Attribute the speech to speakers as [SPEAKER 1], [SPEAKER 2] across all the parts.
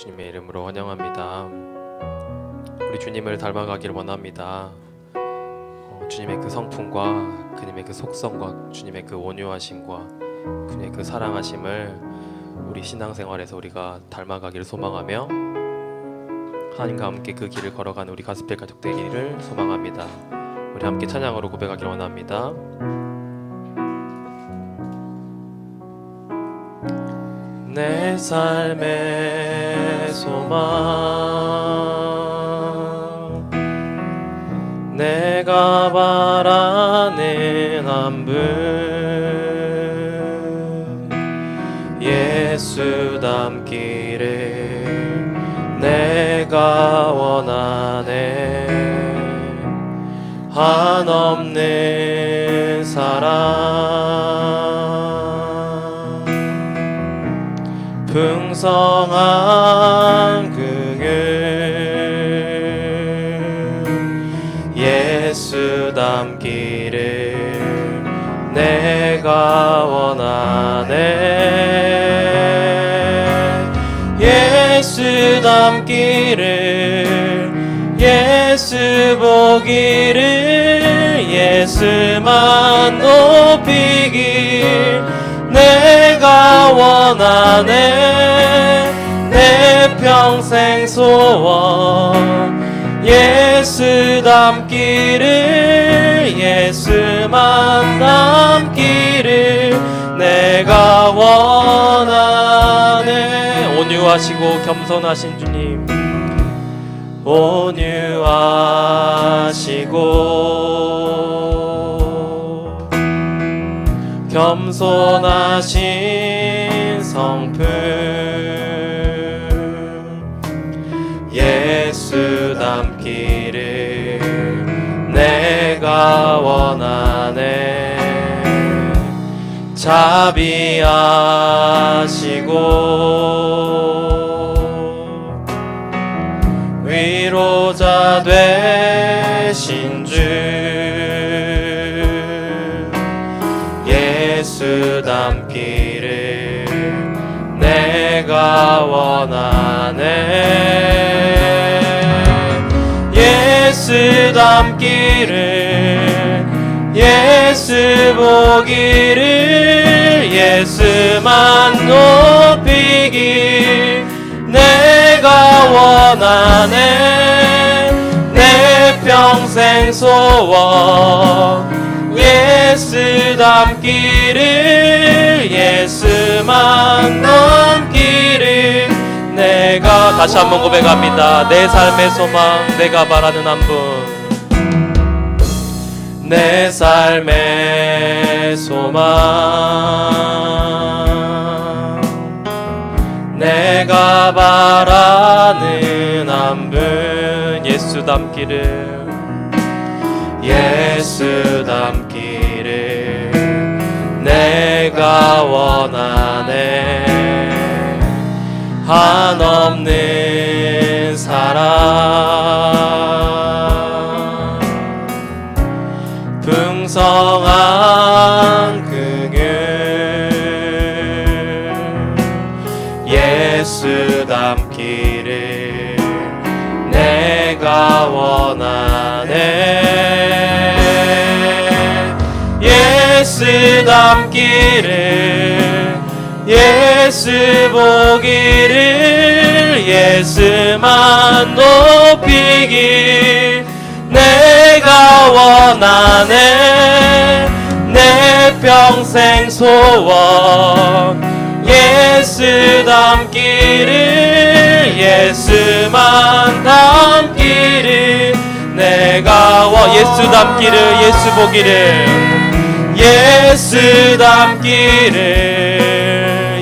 [SPEAKER 1] 주님의 이름으로 환영합니다. 우리 주님을 닮아가기를 원합니다. 주님의 그 성품과 그님의 그 속성과 주님의 그 온유하심과 그님의 그 사랑하심을 우리 신앙생활에서 우리가 닮아가기를 소망하며 하나님과 함께 그 길을 걸어가는 우리 가스펠 가족 되기를 소망합니다. 우리 함께 찬양으로 고백하기를 원합니다. 내 삶의 소망, 내가 바라는 한 분, 예수 닮기를 내가 원하네. 한없는 사랑, 풍성한 긍휼, 예수 닮기를 내가 원하네. 예수 닮기를, 예수 보기를, 예수만 높이길 내가 원하네. 내 평생 소원, 예수 닮기를, 예수만 닮기를 내가 원하네. 온유하시고 겸손하신 주님, 온유하시고 겸손하신 성품, 예수 닮기를 내가 원하네. 자비하시고 위로자 되신 주, 예수 닮기를 내가 원하네. 예수 닮기를, 예수 보기를, 예수만 높이길 내가 원하네. 내 평생 소원, 예수 닮기를, 예수만 닮기를 내가. 다시 한번 고백합니다. 내 삶의 소망, 내가 바라는 한 분, 내 삶의 소망, 내가 바라는 한 분, 예수 닮기를, 예수 닮기를 내가 원하네. 한없는 사랑, 풍성한 긍휼, 예수 닮기를 내가 원하네. 예수 닮기를, 예수 보기를, 예수만 높이길 내가 원하네. 내 평생 소원, 예수 닮기를, 예수만 닮기를 내가 예수 닮기를, 예수 보기를, 예수 닮기를,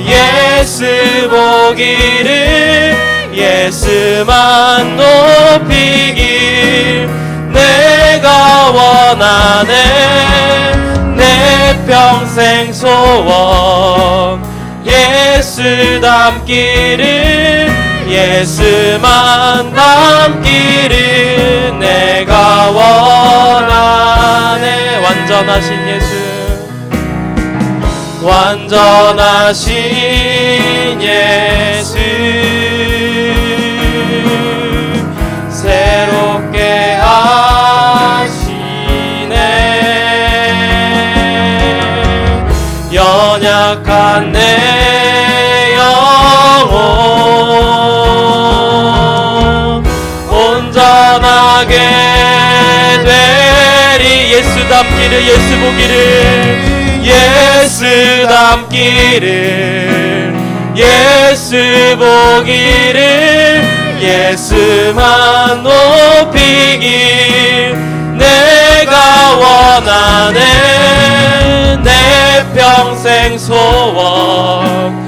[SPEAKER 1] 예수 보기를, 예수만 높이길 내가 원하네. 내 평생 소원, 예수 닮기를, 예수만 닮기를 내가 원하네. 완전하신 예수, 완전하신 예수, 담기를 예수 보기를 예수 담기를 예수 보기를 예수만 높이길 내가 원하네 내 평생 소원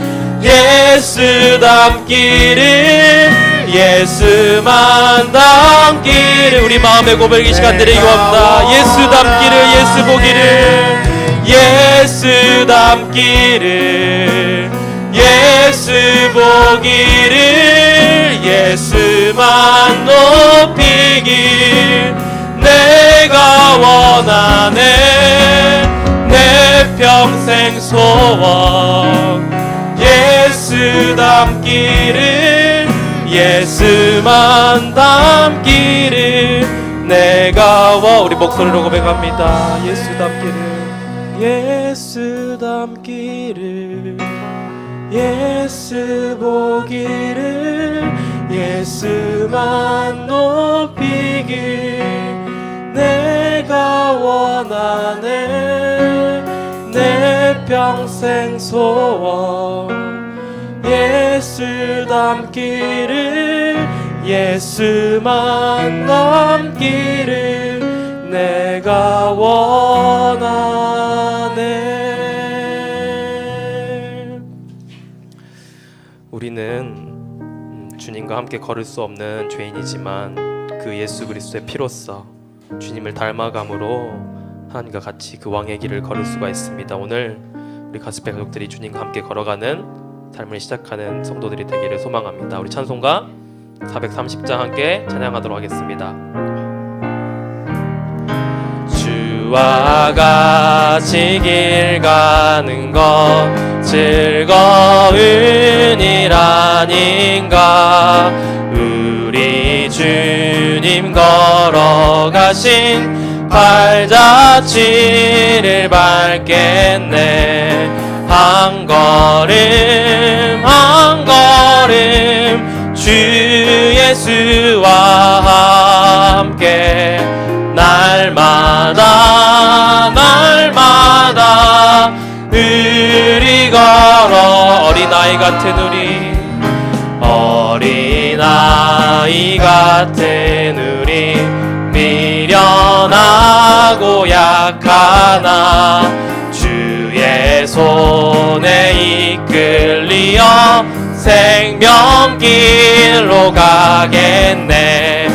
[SPEAKER 1] 예수 담기를 예수만 담기를 우리 마음의 고백 이 시간 드리고옵다. 예수 담기를 예수 보기를 예수 담기를 예수 보기를 예수만 높이길 내가 원하네 내 평생 소원 예수 담기를 예수만 담기를 내가 우리 목소리로 고백합니다. 예수 담기를 예수 담기를 예수 보기를 예수만 높이길 내가 원하네 내 평생 소원 예수 담기를 예수만 담기를 내가 원하네. 우리는 주님과 함께 걸을 수 없는 죄인이지만 그 예수 그리스도의 피로써 주님을 닮아감으로 하나님과 같이 그 왕의 길을 걸을 수가 있습니다. 오늘 우리 가스펠 가족들이 주님과 함께 걸어가는 삶을 시작하는 성도들이 되기를 소망합니다. 우리 찬송가 430장 함께 찬양하도록 하겠습니다. 주와 같이 길 가는 것 즐거운 일 아닌가 우리 주님 걸어가신 발자취를 밟겠네 한 걸음 한 걸음 주 예수와 함께 날마다 날마다 우리 걸어 어린아이 같은 우리 어린아이 같은 우리 미련하고 약하나 주의 손에 이끌리어 생명길로 가겠네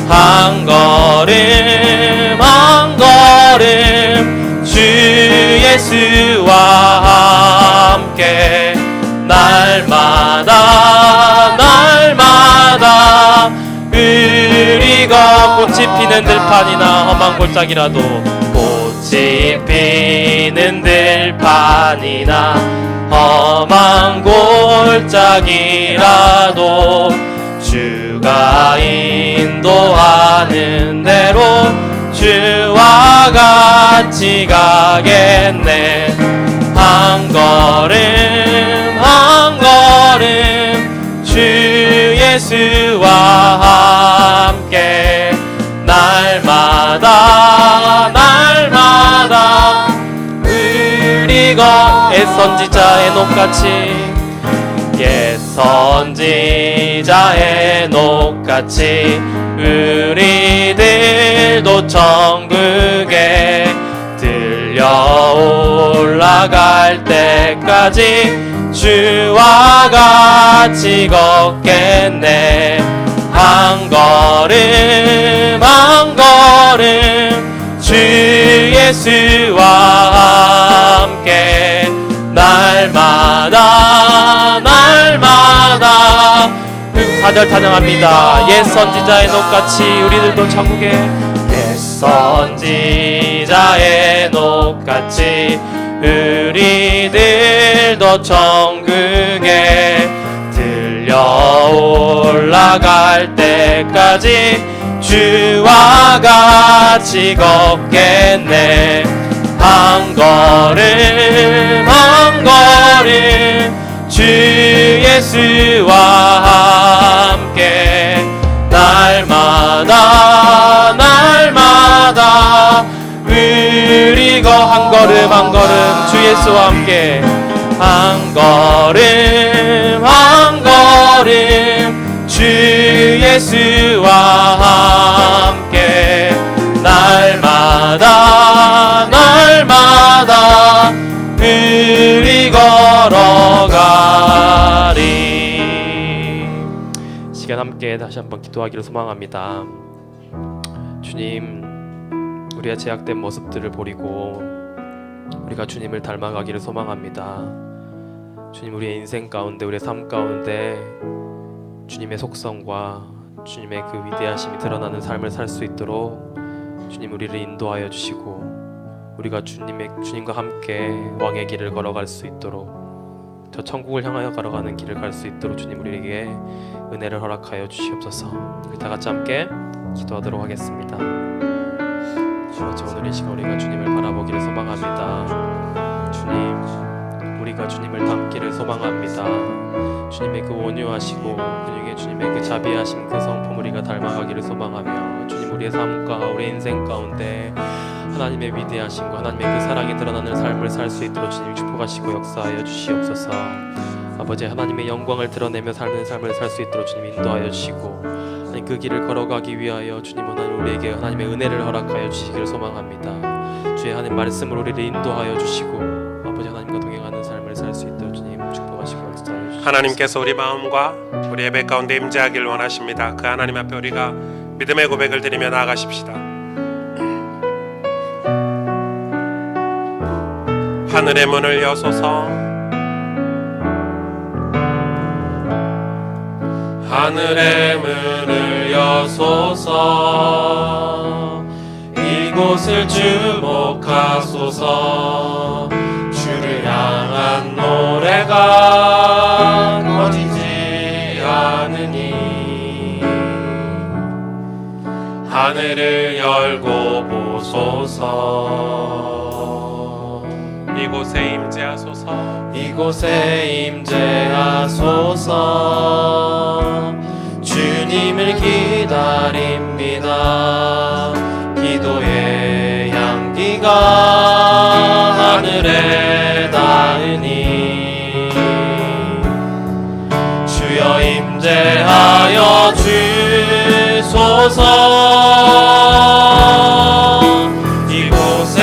[SPEAKER 1] 한 걸음 한 걸음 주 예수와 함께 날마다 날마다 우리가 꽃이 피는 들판이나 험한 골짜기라도 꽃이 피는 들판이나 험한 골짜기라도 주가 인도하는 대로 주와 같이 가겠네 한 걸음 한 걸음 주 예수와 함께 날마다 날마다 우리가 애선지자의 녹같이 선지자의 녹같이 우리들도 천국에 들려 올라갈 때까지 주와 같이 걷겠네 한 걸음 한 걸음 주 예수와 함께 날마다 날마다 다들 찬양합니다. 옛 선지자의 녹같이 우리들도 천국에 옛 선지자의 녹같이 우리들도 천국에 들려 올라갈 때까지 주와 같이 걷겠네 한 걸음 한 걸음 주 예수와 함께 날마다 날마다 이거 한 걸음 한 걸음 주 예수와 함께 한 걸음 한 걸음 주 예수와 함께 날마다 날마다 우리 걸어가리. 시간 함께 다시 한번 기도하기를 소망합니다. 주님, 우리의 제약된 모습들을 버리고 우리가 주님을 닮아가기를 소망합니다. 주님, 우리의 인생 가운데, 우리의 삶 가운데 주님의 속성과 주님의 그 위대하심이 드러나는 삶을 살 수 있도록 주님 우리를 인도하여 주시고 우리가 주님과 함께 왕의 길을 걸어갈 수 있도록 저 천국을 향하여 걸어가는 길을 갈 수 있도록 주님 우리에게 은혜를 허락하여 주시옵소서. 우리 다 같이 함께 기도하도록 하겠습니다. 주 아버지, 오늘 이 시간 우리가 주님을 바라보기를 소망합니다. 주님, 우리가 주님을 닮기를 소망합니다. 주님의 그 온유하시고 그중에 주님의 그 자비하심 그 성품 우리가 닮아가기를 소망하며 주님 우리의 삶과 우리의 인생 가운데 하나님의 위대하심과 하나님의 그 사랑이 드러나는 삶을 살 수 있도록 주님 축복하시고 역사하여 주시옵소서. 아버지, 하나님의 영광을 드러내며 사는 삶을 살 수 있도록 주님 인도하여 주시고 하나님 그 길을 걸어가기 위하여 주님 하나님 우리에게 하나님의 은혜를 허락하여 주시기를 소망합니다. 주의 하나님 말씀으로 우리를 인도하여 주시고 아버지 하나님과 동행하는 삶을 살 수 있도록 주님 축복하시고 역사하여 주시옵소서.
[SPEAKER 2] 하나님께서 우리 마음과 우리 예배 가운데 임재하길 원하십니다. 그 하나님 앞에 우리가 믿음의 고백을 드리며 나아가십시다. 하늘의 문을 여소서,
[SPEAKER 1] 하늘의 문을 여소서, 이곳을 주목하소서. 주를 향한 노래가 꺼지지 않으니 하늘을 열고 보소서.
[SPEAKER 2] 이곳에 임재하소서,
[SPEAKER 1] 이곳에 임재하소서. 주님을 기다립니다. 기도의 향기가 하늘에 닿으니 주여 임재하여 주소서. 이곳에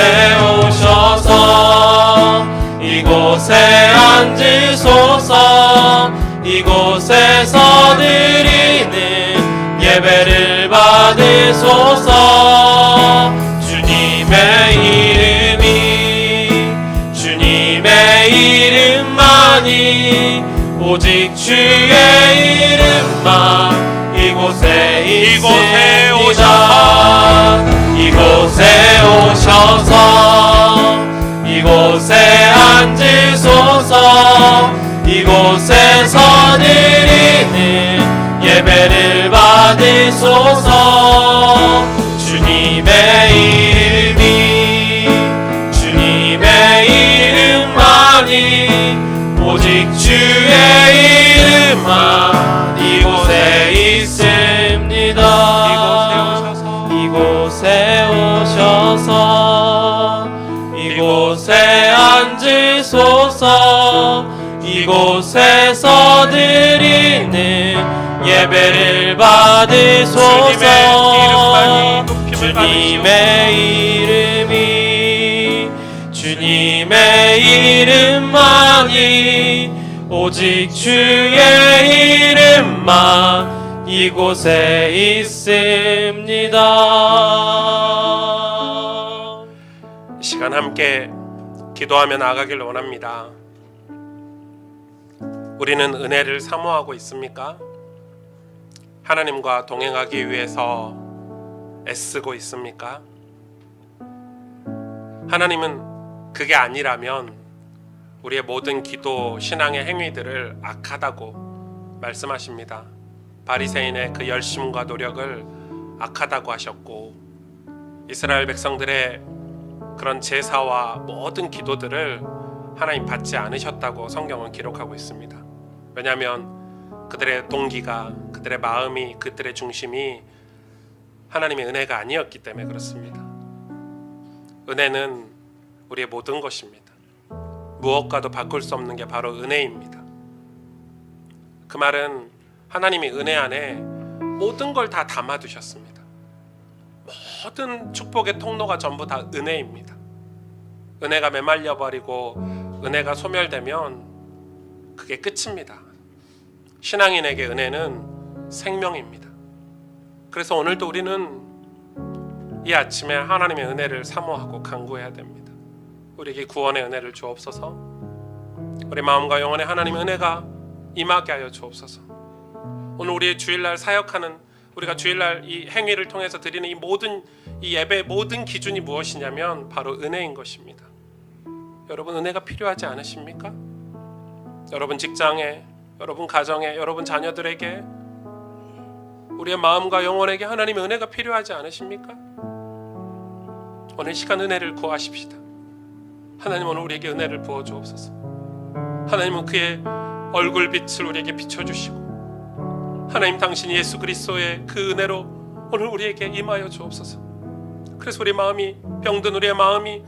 [SPEAKER 1] 오셔서 이곳에 앉으소서. 이곳에서 드리는 예배를 받으소서. 주님의 이름만이 오직 주의 이름만 이곳에 있습니다. 이곳에 오셔서 이곳에 앉으소서. 이곳에서 드리는 예배를 받으소서. 주님의 이름만이 오직 주의 이름만 이곳에 있습니다. 이곳에 오셔서 이곳에 앉으소서. 이곳에서 드리는 예배를 받으소서. 주님의 이름만이 오직 주의 이름만 이곳에 있습니다.
[SPEAKER 2] 이 시간 함께 기도하며 나아가길 원합니다. 우리는 은혜를 사모하고 있습니까? 하나님과 동행하기 위해서 애쓰고 있습니까? 하나님은 그게 아니라면 우리의 모든 기도, 신앙의 행위들을 악하다고 말씀하십니다. 바리새인의 그 열심과 노력을 악하다고 하셨고 이스라엘 백성들의 그런 제사와 모든 기도들을 하나님 받지 않으셨다고 성경은 기록하고 있습니다. 왜냐하면 그들의 동기가, 그들의 마음이, 그들의 중심이 하나님의 은혜가 아니었기 때문에 그렇습니다. 은혜는 우리의 모든 것입니다. 무엇과도 바꿀 수 없는 게 바로 은혜입니다. 그 말은 하나님이 은혜 안에 모든 걸 다 담아두셨습니다. 모든 축복의 통로가 전부 다 은혜입니다. 은혜가 메말려 버리고 은혜가 소멸되면 그게 끝입니다. 신앙인에게 은혜는 생명입니다. 그래서 오늘도 우리는 이 아침에 하나님의 은혜를 사모하고 간구해야 됩니다. 우리에게 구원의 은혜를 주옵소서. 우리 마음과 영혼에 하나님의 은혜가 임하게 하여 주옵소서. 오늘 우리의 주일날 사역하는, 우리가 주일날 이 행위를 통해서 드리는 이 예배의 모든 기준이 무엇이냐면 바로 은혜인 것입니다. 여러분, 은혜가 필요하지 않으십니까? 여러분 직장에, 여러분 가정에, 여러분 자녀들에게, 우리의 마음과 영혼에게 하나님의 은혜가 필요하지 않으십니까? 오늘 시간 은혜를 구하십시다. 하나님, 오늘 우리에게 은혜를 부어 주옵소서. 하나님은 그의 얼굴빛을 우리에게 비춰주시고, 하나님 당신이 예수 그리스도의 그 은혜로 오늘 우리에게 임하여 주옵소서. 그래서 우리 마음이 병든, 우리의 마음이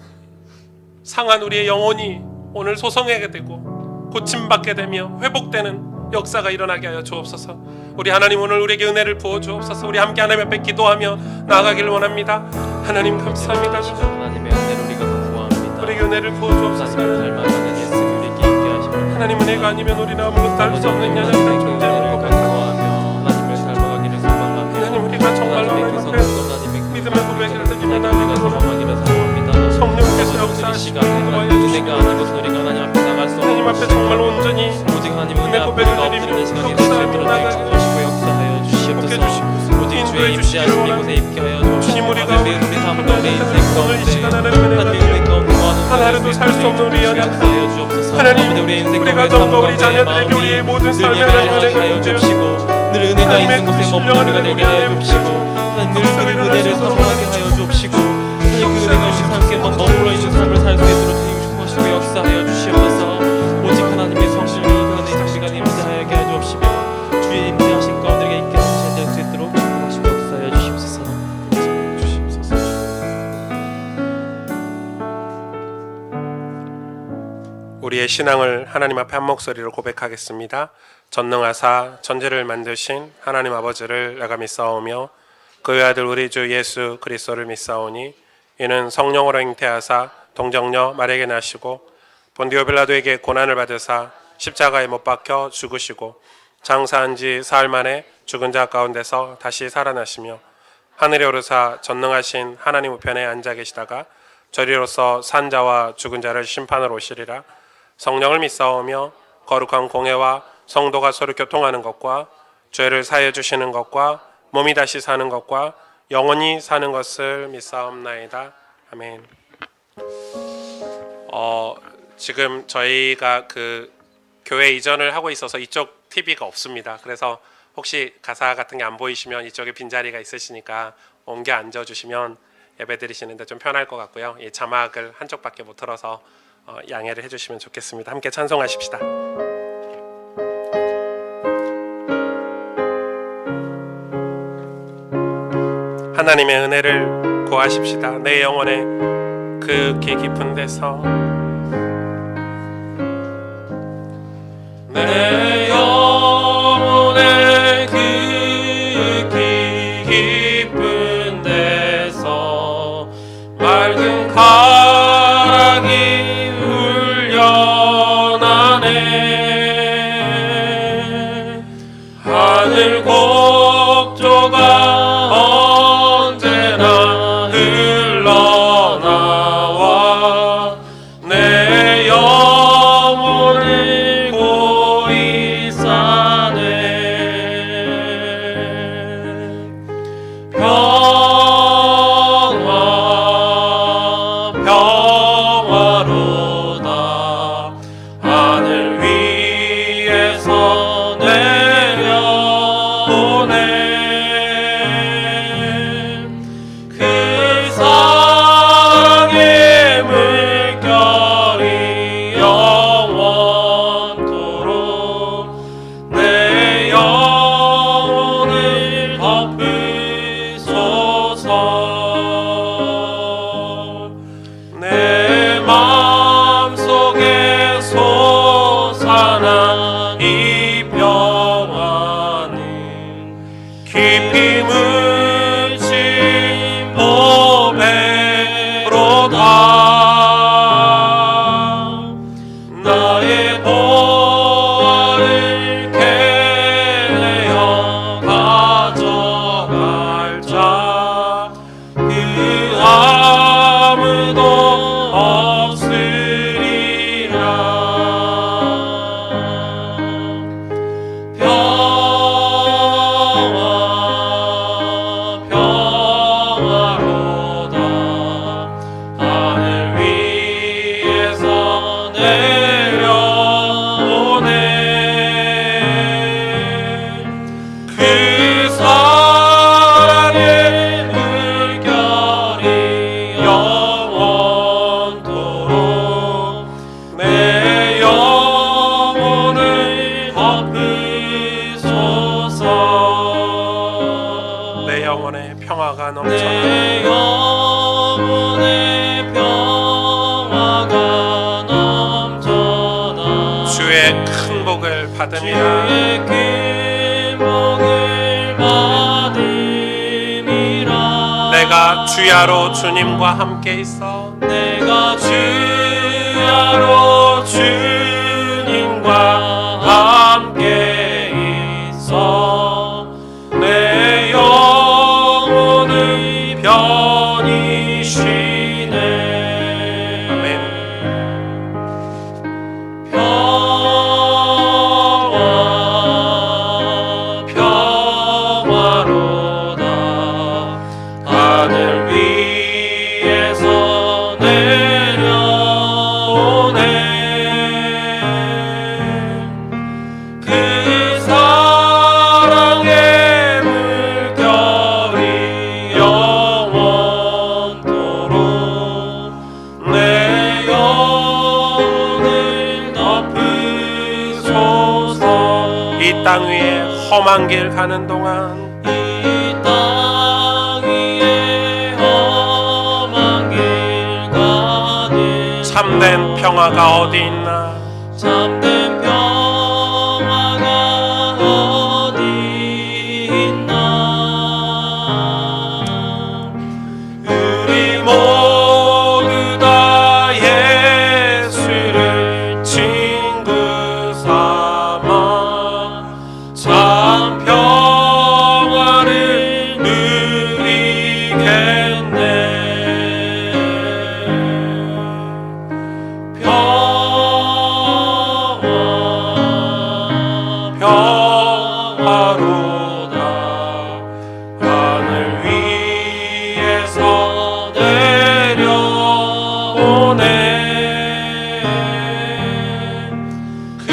[SPEAKER 2] 상한 우리의 영혼이 오늘 소성하게 되고 고침받게 되며 회복되는 역사가 일어나게 하여 주옵소서. 우리 하나님, 오늘 우리에게 은혜를 부어 주옵소서. 우리 함께 하나님 앞에 기도하며 나아가기를 원합니다. 하나님 감사합니다.
[SPEAKER 1] 하나님의 은혜를 우리가 구합니다.
[SPEAKER 2] 우리에게 은혜를 부어 주옵소서.
[SPEAKER 1] 하나님을 닮아가는 예수 우리에게 있게 하시옵소서.
[SPEAKER 2] 하나님, 은혜가 아니면 우리는 아무것도 할 수 없는 연약한 존재임을 고백합니다.
[SPEAKER 1] 하나님을 닮아가기를 소망합니다.
[SPEAKER 2] 하나님, 우리가 정말로 하나님 앞에 믿음의 고백을 드리며 나아가기를 원합니다. 성령께서 역사하시고
[SPEAKER 1] 은혜가 아니고서 우리가 하나님 앞에 나갈 수 없는
[SPEAKER 2] 하나님 앞에 정말 온전히
[SPEAKER 1] 오직 하나님 은혜 앞에
[SPEAKER 2] 고백을
[SPEAKER 1] 엎드리는
[SPEAKER 2] 드리며
[SPEAKER 1] 시간이
[SPEAKER 2] 역사하며
[SPEAKER 1] 되시도록
[SPEAKER 2] 나아가기를
[SPEAKER 1] 주시고 역사하여 주시옵소서. 오직 주의 임재하신 이곳에 있게 하여 주옵소서. 하나님의 우리 삶 가운데 인생
[SPEAKER 2] 오늘 이 시간
[SPEAKER 1] 가운데
[SPEAKER 2] 하나님의
[SPEAKER 1] 하나님의 은혜 가운데
[SPEAKER 2] 하나라도 살 수 없는 우리 연약함,
[SPEAKER 1] 역사하여 주옵소서.
[SPEAKER 2] 하나님,
[SPEAKER 1] 우리의 인생
[SPEAKER 2] 우리가
[SPEAKER 1] 가운데
[SPEAKER 2] 더욱더 우리
[SPEAKER 1] 삶
[SPEAKER 2] 자녀들에게
[SPEAKER 1] 가운데
[SPEAKER 2] 우리의 모든
[SPEAKER 1] 늘
[SPEAKER 2] 삶의
[SPEAKER 1] 예배를
[SPEAKER 2] 하나님의
[SPEAKER 1] 하게 하여
[SPEAKER 2] 은혜가
[SPEAKER 1] 주옵시고 늘 은혜가
[SPEAKER 2] 하나님의
[SPEAKER 1] 있는 곳에
[SPEAKER 2] 그
[SPEAKER 1] 머무르게
[SPEAKER 2] 신령한
[SPEAKER 1] 되게 하여 주옵시고 늘 은혜를 사모하게 하여 주옵시고 하나님, 그 은혜가 우리 삶에 머물러 있는 삶을 살 수 있도록 축복하시고 역사하여 주시옵소서. 오직 하나님의 성실이 하나님 우리가 임재하게 하여 주옵시며 주의 임재하신 가운데 있게 하실 수 있도록 축복하시고 역사하여 주시옵소서.
[SPEAKER 2] 우리의 신앙을 하나님 앞에 한 목소리로 고백하겠습니다. 전능하사 전지를 만드신 하나님 아버지를 내가 믿사오며 그의 아들 우리 주 예수 그리스도를 믿사오니 이는 성령으로 잉태하사 동정녀 마리아에게 나시고 본디오 빌라도에게 고난을 받으사 십자가에 못 박혀 죽으시고 장사한 지 사흘 만에 죽은 자 가운데서 다시 살아나시며 하늘에 오르사 전능하신 하나님 우편에 앉아 계시다가 저리로서 산 자와 죽은 자를 심판하러 오시리라. 성령을 믿사오며 거룩한 공회와 성도가 서로 교통하는 것과 죄를 사해 주시는 것과 몸이 다시 사는 것과 영원히 사는 것을 믿사옵나이다. 아멘. 지금 저희가 그 교회 이전을 하고 있어서 이쪽 TV가 없습니다. 그래서 혹시 가사 같은 게 안 보이시면 이쪽에 빈자리가 있으시니까 옮겨 앉아주시면 예배 드리시는데 좀 편할 것 같고요. 이 자막을 한쪽밖에 못 틀어서 양해를 해주시면 좋겠습니다. 함께 찬송하십시다. 하나님의 은혜를 구하십시다. 내 영혼의 그 깊은 데서 내 영혼의 그 깊은 데서 맑은 가락이 울려나네. 하늘 곡조가 언제나 흘러나와 내 영혼을 고이 싸네. 평화 평화로다 하늘 위에서 내려오네. 깊이 묻힌 보배로다. 나의 보화를 캐내어 가져갈 자 그 아무도 없으리라. 평화로다. 하늘 위에서 내려오네. 그 사랑의 물결이 영원토록 내 영혼을 덮으소서. 내 영혼에 평화가 넘쳐나. 내 영혼에 평화가 넘쳐나. 주의 큰 복을 받음이라. 주의 큰 복을 받음이라. 내가 주야로 주님과 함께 있어. 내가 주야로 주님과 함께 있어. 내 영혼을 편히 쉬네. 아멘. 평화로다. 하늘 위에서 내려오네. 그 사랑의 물결이 영원토록 내 영혼을 덮으소서. 이 땅 위에 험한 길 가는 동안 이 땅 위에 험한 길 가는 참된 평화가 어디 있나. 참된 평화가 어디 있나. 우리 모두 다 예수를 친구 삼아 참 평화를 누리겠네. 평화로다. 하늘 위에서 내려오네. 그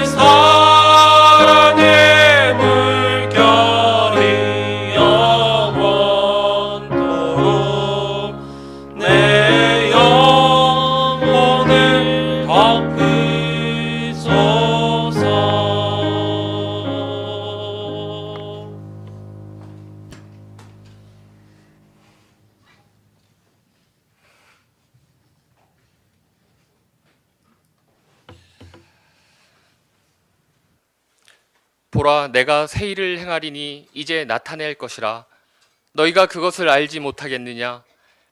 [SPEAKER 2] 사랑의 물결이 영원토록 내 영혼을 덮으소서.
[SPEAKER 3] 보라, 내가 새 일을 행하리니 이제 나타낼 것이라. 너희가 그것을 알지 못하겠느냐?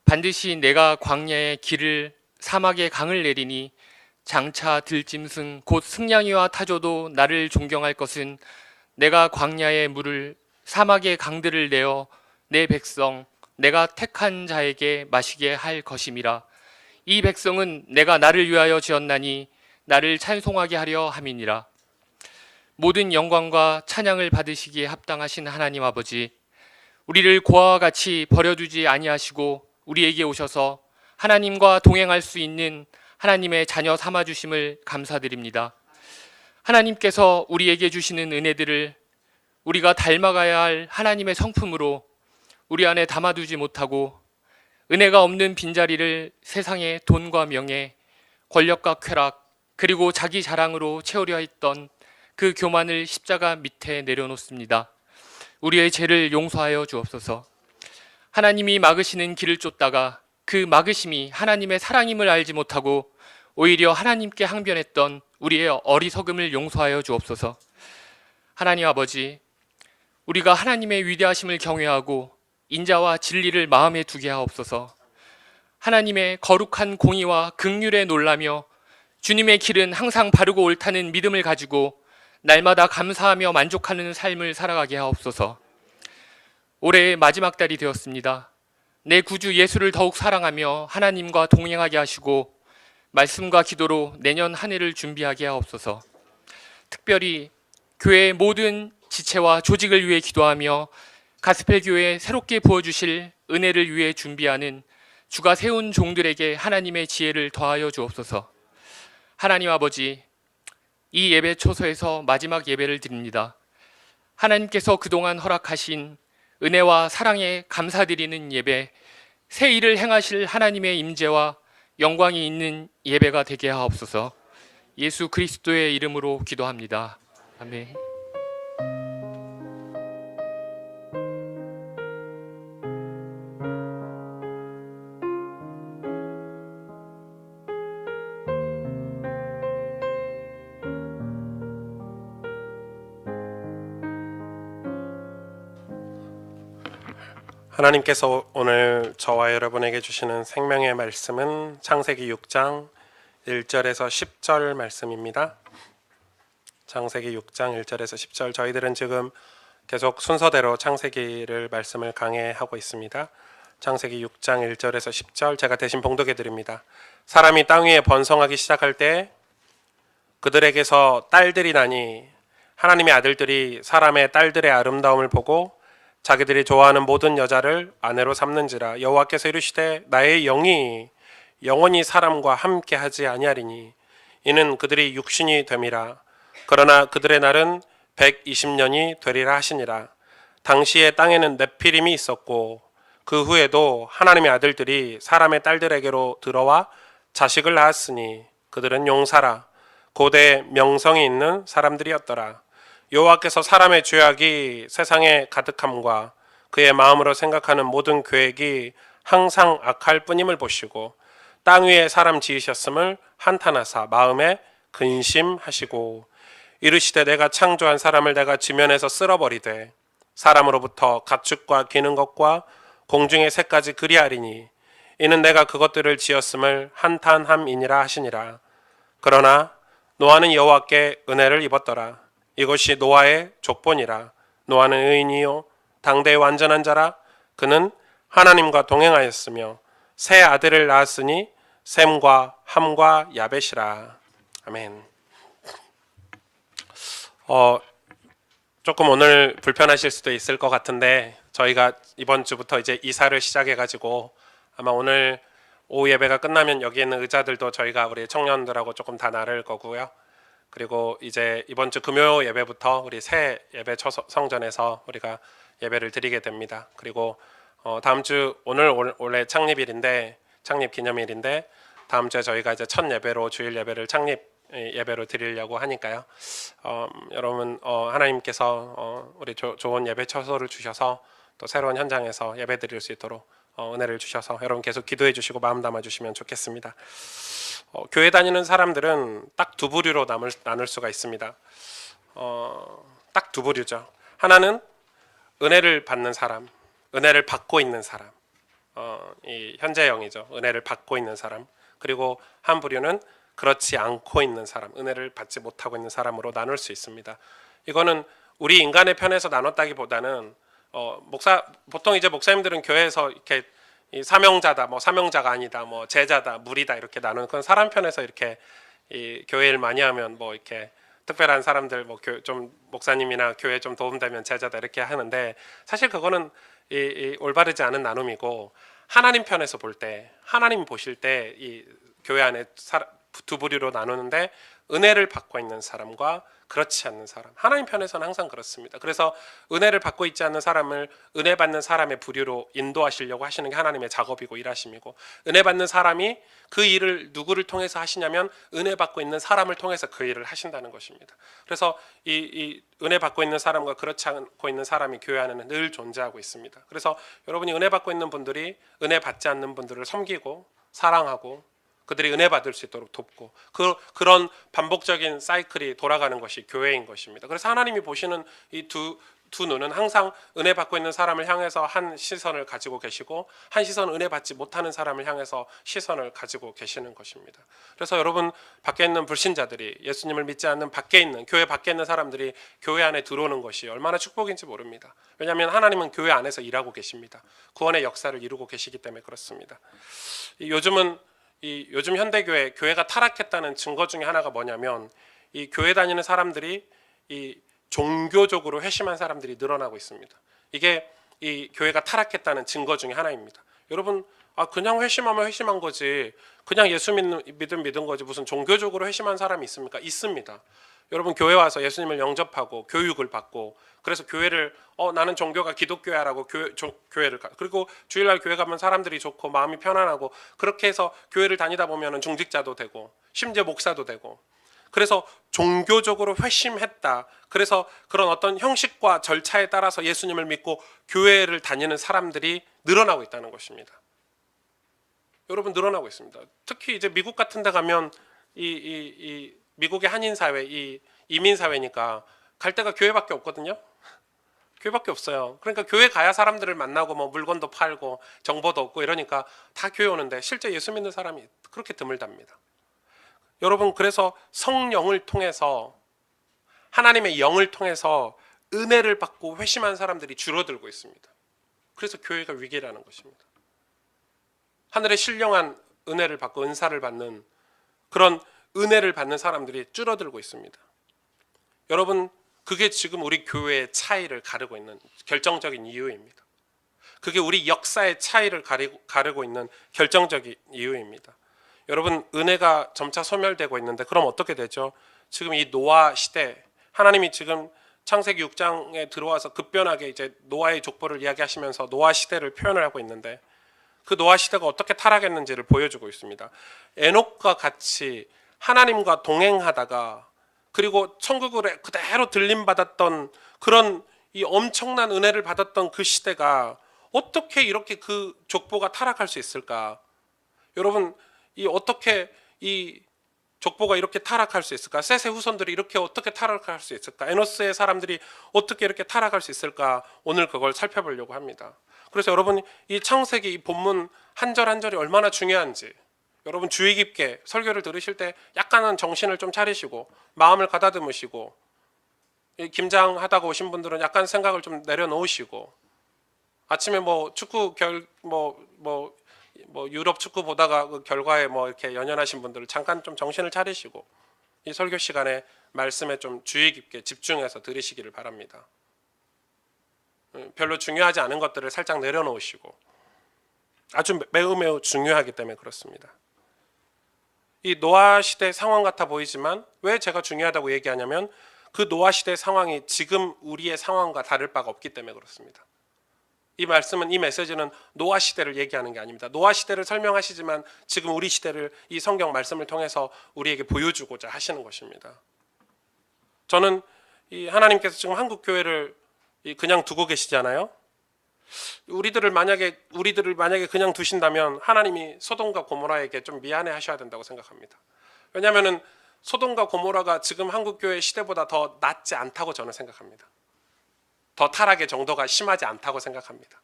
[SPEAKER 3] 반드시 내가 광야의 길을 사막의 강을 내리니 장차 들짐승 곧 승냥이와 타조도 나를 존경할 것은 내가 광야의 물을 사막의 강들을 내어 내 백성 내가 택한 자에게 마시게 할 것임이라. 이 백성은 내가 나를 위하여 지었나니 나를 찬송하게 하려 함이니라. 모든 영광과 찬양을 받으시기에 합당하신 하나님 아버지, 우리를 고아와 같이 버려두지 아니하시고 우리에게 오셔서 하나님과 동행할 수 있는 하나님의 자녀 삼아주심을 감사드립니다. 하나님께서 우리에게 주시는 은혜들을 우리가 닮아가야 할 하나님의 성품으로 우리 안에 담아두지 못하고 은혜가 없는 빈자리를 세상의 돈과 명예, 권력과 쾌락, 그리고 자기 자랑으로 채우려 했던 그 교만을 십자가 밑에 내려놓습니다. 우리의 죄를 용서하여 주옵소서. 하나님이 막으시는 길을 쫓다가 그 막으심이 하나님의 사랑임을 알지 못하고 오히려 하나님께 항변했던 우리의 어리석음을 용서하여 주옵소서. 하나님 아버지, 우리가 하나님의 위대하심을 경외하고 인자와 진리를 마음에 두게 하옵소서. 하나님의 거룩한 공의와 긍휼에 놀라며 주님의 길은 항상 바르고 옳다는 믿음을 가지고 날마다 감사하며 만족하는 삶을 살아가게 하옵소서. 올해의 마지막 달이 되었습니다. 내 구주 예수를 더욱 사랑하며 하나님과 동행하게 하시고 말씀과 기도로 내년 한 해를 준비하게 하옵소서. 특별히 교회의 모든 지체와 조직을 위해 기도하며 가스펠 교회에 새롭게 부어주실 은혜를 위해 준비하는 주가 세운 종들에게 하나님의 지혜를 더하여 주옵소서. 하나님 아버지, 이 예배 초소에서 마지막 예배를 드립니다. 하나님께서 그동안 허락하신 은혜와 사랑에 감사드리는 예배, 새 일을 행하실 하나님의 임재와 영광이 있는 예배가 되게 하옵소서. 예수 그리스도의 이름으로 기도합니다. 아멘.
[SPEAKER 2] 하나님께서 오늘 저와 여러분에게 주시는 생명의 말씀은 창세기 6장 1절에서 10절 말씀입니다. 창세기 6장 1절에서 10절, 저희들은 지금 계속 순서대로 창세기를 말씀을 강해하고 있습니다. 창세기 6장 1절에서 10절 제가 대신 봉독해 드립니다. 사람이 땅 위에 번성하기 시작할 때 그들에게서 딸들이 나니 하나님의 아들들이 사람의 딸들의 아름다움을 보고 자기들이 좋아하는 모든 여자를 아내로 삼는지라. 여호와께서 이르시되 나의 영이 영원히 사람과 함께 하지 아니하리니 이는 그들이 육신이 됨이라. 그러나 그들의 날은 120년이 되리라 하시니라. 당시에 땅에는 네피림이 있었고 그 후에도 하나님의 아들들이 사람의 딸들에게로 들어와 자식을 낳았으니 그들은 용사라 고대 명성이 있는 사람들이었더라. 여호와께서 사람의 죄악이 세상에 가득함과 그의 마음으로 생각하는 모든 계획이 항상 악할 뿐임을 보시고 땅 위에 사람 지으셨음을 한탄하사 마음에 근심하시고 이르시되 내가 창조한 사람을 내가 지면에서 쓸어버리되 사람으로부터 가축과 기는 것과 공중의 새까지 그리하리니 이는 내가 그것들을 지었음을 한탄함이니라 하시니라. 그러나 노아는 여호와께 은혜를 입었더라. 이것이 노아의 족본이라. 노아는 의인이요 당대의 완전한 자라. 그는 하나님과 동행하였으며 세 아들을 낳았으니 셈과 함과 야벳이라. 아멘. 조금 오늘 불편하실 수도 있을 것 같은데 저희가 이번 주부터 이제 이사를 시작해가지고 아마 오늘 오후 예배가 끝나면 여기 있는 의자들도 저희가 우리 청년들하고 조금 다 나를 거고요. 그리고 이제 이번 주 금요 예배부터 우리 새 예배 성전에서 우리가 예배를 드리게 됩니다. 그리고 다음 주 오늘 원래 창립 기념일인데 다음 주에 저희가 이제 첫 예배로 주일 예배를 창립 예배로 드리려고 하니까요. 여러분 하나님께서 우리 좋은 예배 처소를 주셔서 또 새로운 현장에서 예배 드릴 수 있도록 은혜를 주셔서 여러분 계속 기도해 주시고 마음 담아 주시면 좋겠습니다. 교회 다니는 사람들은 딱 두 부류로 나눌 수가 있습니다. 딱 두 부류죠. 하나는 은혜를 받는 사람, 은혜를 받고 있는 사람, 이 현재형이죠. 은혜를 받고 있는 사람. 그리고 한 부류는 그렇지 않고 있는 사람, 은혜를 받지 못하고 있는 사람으로 나눌 수 있습니다. 이거는 우리 인간의 편에서 나눴다기보다는 보통 이제 목사님들은 교회에서 이렇게 이 사명자다, 뭐 사명자가 아니다, 뭐 제자다, 무리다 이렇게 나누는 그건 사람 편에서 이렇게 이 교회 일 많이 하면 뭐 이렇게 특별한 사람들 뭐 좀 목사님이나 교회 좀 도움되면 제자다 이렇게 하는데 사실 그거는 이 올바르지 않은 나눔이고 하나님 편에서 볼 때 하나님 보실 때 이 교회 안에 두 부류로 나누는데 은혜를 받고 있는 사람과 그렇지 않는 사람. 하나님 편에서는 항상 그렇습니다. 그래서 은혜를 받고 있지 않는 사람을 은혜 받는 사람의 부류로 인도하시려고 하시는 게 하나님의 작업이고 일하심이고 은혜 받는 사람이 그 일을 누구를 통해서 하시냐면 은혜 받고 있는 사람을 통해서 그 일을 하신다는 것입니다. 그래서 이 은혜 받고 있는 사람과 그렇지 않고 있는 사람이 교회 안에는 늘 존재하고 있습니다. 그래서 여러분이 은혜 받고 있는 분들이 은혜 받지 않는 분들을 섬기고 사랑하고 그들이 은혜 받을 수 있도록 돕고 그런 반복적인 사이클이 돌아가는 것이 교회인 것입니다. 그래서 하나님이 보시는 이 두 눈은 항상 은혜 받고 있는 사람을 향해서 한 시선을 가지고 계시고 한 시선은 은혜 받지 못하는 사람을 향해서 시선을 가지고 계시는 것입니다. 그래서 여러분 밖에 있는 불신자들이 예수님을 믿지 않는 밖에 있는 교회 밖에 있는 사람들이 교회 안에 들어오는 것이 얼마나 축복인지 모릅니다. 왜냐하면 하나님은 교회 안에서 일하고 계십니다. 구원의 역사를 이루고 계시기 때문에 그렇습니다. 요즘 현대교회 교회가 타락했다는 증거 중에 하나가 뭐냐면 이 교회 다니는 사람들이 이 종교적으로 회심한 사람들이 늘어나고 있습니다. 이게 이 교회가 타락했다는 증거 중에 하나입니다. 여러분 그냥 회심하면 회심한 거지 그냥 예수 믿은 거지 무슨 종교적으로 회심한 사람이 있습니까? 있습니다. 여러분 교회 와서 예수님을 영접하고 교육을 받고 그래서 교회를 나는 종교가 기독교야라고 교회를 그리고 주일날 교회 가면 사람들이 좋고 마음이 편안하고 그렇게 해서 교회를 다니다 보면 중직자도 되고 심지어 목사도 되고 그래서 종교적으로 회심했다. 그래서 그런 어떤 형식과 절차에 따라서 예수님을 믿고 교회를 다니는 사람들이 늘어나고 있다는 것입니다. 여러분 늘어나고 있습니다. 특히 이제 미국 같은 데 가면 이 미국의 한인 사회, 이 이민 사회니까 갈 데가 교회밖에 없거든요. 교회밖에 없어요. 그러니까 교회 가야 사람들을 만나고 뭐 물건도 팔고 정보도 얻고 이러니까 다 교회 오는데 실제 예수 믿는 사람이 그렇게 드물답니다. 여러분 그래서 성령을 통해서 하나님의 영을 통해서 은혜를 받고 회심한 사람들이 줄어들고 있습니다. 그래서 교회가 위기라는 것입니다. 하늘의 신령한 은혜를 받고 은사를 받는 그런 은혜를 받는 사람들이 줄어들고 있습니다. 여러분 그게 지금 우리 교회의 차이를 가르고 있는 결정적인 이유입니다. 그게 우리 역사의 차이를 가르고 있는 결정적인 이유입니다. 여러분 은혜가 점차 소멸되고 있는데 그럼 어떻게 되죠? 지금 이 노아 시대 하나님이 지금 창세기 6장에 들어와서 급변하게 이제 노아의 족보를 이야기하시면서 노아 시대를 표현을 하고 있는데 그 노아 시대가 어떻게 타락했는지를 보여주고 있습니다. 에녹과 같이 하나님과 동행하다가 그리고 천국을 그대로 들림받았던 그런 이 엄청난 은혜를 받았던 그 시대가 어떻게 이렇게 그 족보가 타락할 수 있을까? 여러분 어떻게 이 족보가 이렇게 타락할 수 있을까? 셋의 후손들이 이렇게 어떻게 타락할 수 있을까? 에노스의 사람들이 어떻게 이렇게 타락할 수 있을까? 오늘 그걸 살펴보려고 합니다. 그래서 여러분 이 창세기 이 본문 한 절 한 절이 얼마나 중요한지 여러분 주의 깊게 설교를 들으실 때 약간은 정신을 좀 차리시고 마음을 가다듬으시고 김장하다가 오신 분들은 약간 생각을 좀 내려놓으시고 아침에 뭐 축구 유럽 축구 보다가 그 결과에 뭐 이렇게 연연하신 분들은 잠깐 좀 정신을 차리시고 이 설교 시간에 말씀에 좀 주의 깊게 집중해서 들으시기를 바랍니다. 별로 중요하지 않은 것들을 살짝 내려놓으시고 아주 매우 중요하기 때문에 그렇습니다. 이 노아 시대 상황 같아 보이지만 왜 제가 중요하다고 얘기하냐면 그 노아 시대 상황이 지금 우리의 상황과 다를 바가 없기 때문에 그렇습니다. 이 말씀은 이 메시지는 노아 시대를 얘기하는 게 아닙니다. 노아 시대를 설명하시지만 지금 우리 시대를 이 성경 말씀을 통해서 우리에게 보여주고자 하시는 것입니다. 저는 이 하나님께서 지금 한국 교회를 그냥 두고 계시잖아요. 우리들을 만약에 그냥 두신다면 하나님이 소돔과 고모라에게 좀 미안해 하셔야 된다고 생각합니다. 왜냐하면 소돔과 고모라가 지금 한국 교회 시대보다 더 낫지 않다고 저는 생각합니다. 더 타락의 정도가 심하지 않다고 생각합니다.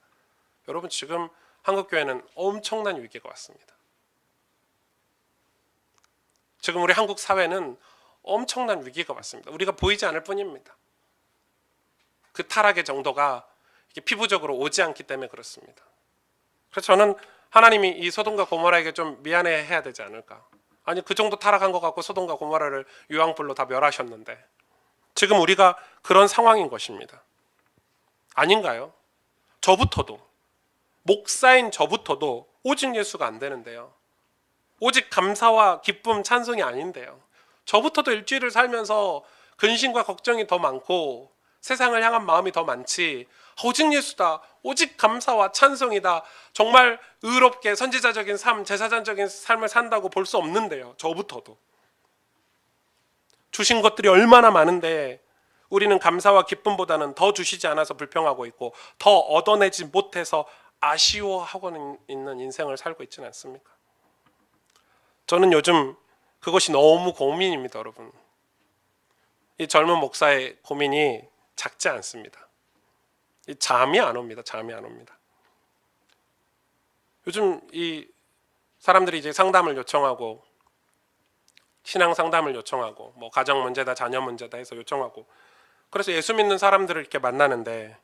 [SPEAKER 2] 여러분 지금 한국 교회는 엄청난 위기가 왔습니다. 지금 우리 한국 사회는 엄청난 위기가 왔습니다. 우리가 보이지 않을 뿐입니다. 그 타락의 정도가 피부적으로 오지 않기 때문에 그렇습니다. 그래서 저는 하나님이 이 소돔과 고모라에게 좀 미안해해야 되지 않을까. 아니 그 정도 타락한 것 같고 소돔과 고모라를 유황불로 다 멸하셨는데 지금 우리가 그런 상황인 것입니다. 아닌가요? 저부터도 목사인 저부터도 오직 예수가 안 되는데요. 오직 감사와 기쁨 찬송이 아닌데요. 저부터도 일주일을 살면서 근심과 걱정이 더 많고 세상을 향한 마음이 더 많지 오직 예수다, 오직 감사와 찬송이다, 정말 의롭게 선지자적인 삶, 제사장적인 삶을 산다고 볼 수 없는데요. 저부터도 주신 것들이 얼마나 많은데 우리는 감사와 기쁨보다는 더 주시지 않아서 불평하고 있고 더 얻어내지 못해서 아쉬워하고 있는 인생을 살고 있지는 않습니까? 저는 요즘 그것이 너무 고민입니다. 여러분 이 젊은 목사의 고민이 작지 않습니다. 잠이 안 옵니다. 잠이 안 옵니다. 요즘 이 사람들이 이제 상담을 요청하고 신앙 상담을 요청하고 뭐 가정 문제다 자녀 문제다 해서 요청하고 그래서 예수 믿는 사람들을 이렇게 만나는데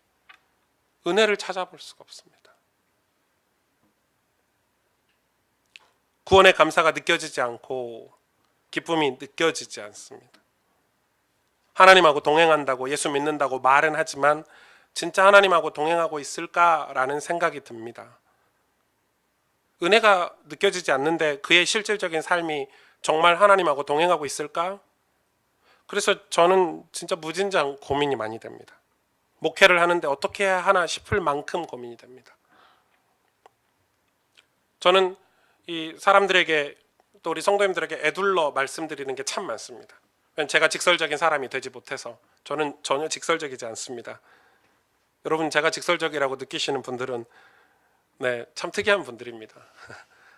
[SPEAKER 2] 은혜를 찾아볼 수가 없습니다. 구원의 감사가 느껴지지 않고 기쁨이 느껴지지 않습니다. 하나님하고 동행한다고 예수 믿는다고 말은 하지만 진짜 하나님하고 동행하고 있을까라는 생각이 듭니다. 은혜가 느껴지지 않는데 그의 실질적인 삶이 정말 하나님하고 동행하고 있을까? 그래서 저는 진짜 무진장 고민이 많이 됩니다. 목회를 하는데 어떻게 해야 하나 싶을 만큼 고민이 됩니다. 저는 이 사람들에게 또 우리 성도님들에게 애둘러 말씀드리는 게 참 많습니다. 제가 직설적인 사람이 되지 못해서 저는 전혀 직설적이지 않습니다. 여러분 제가 직설적이라고 느끼시는 분들은 네, 참 특이한 분들입니다.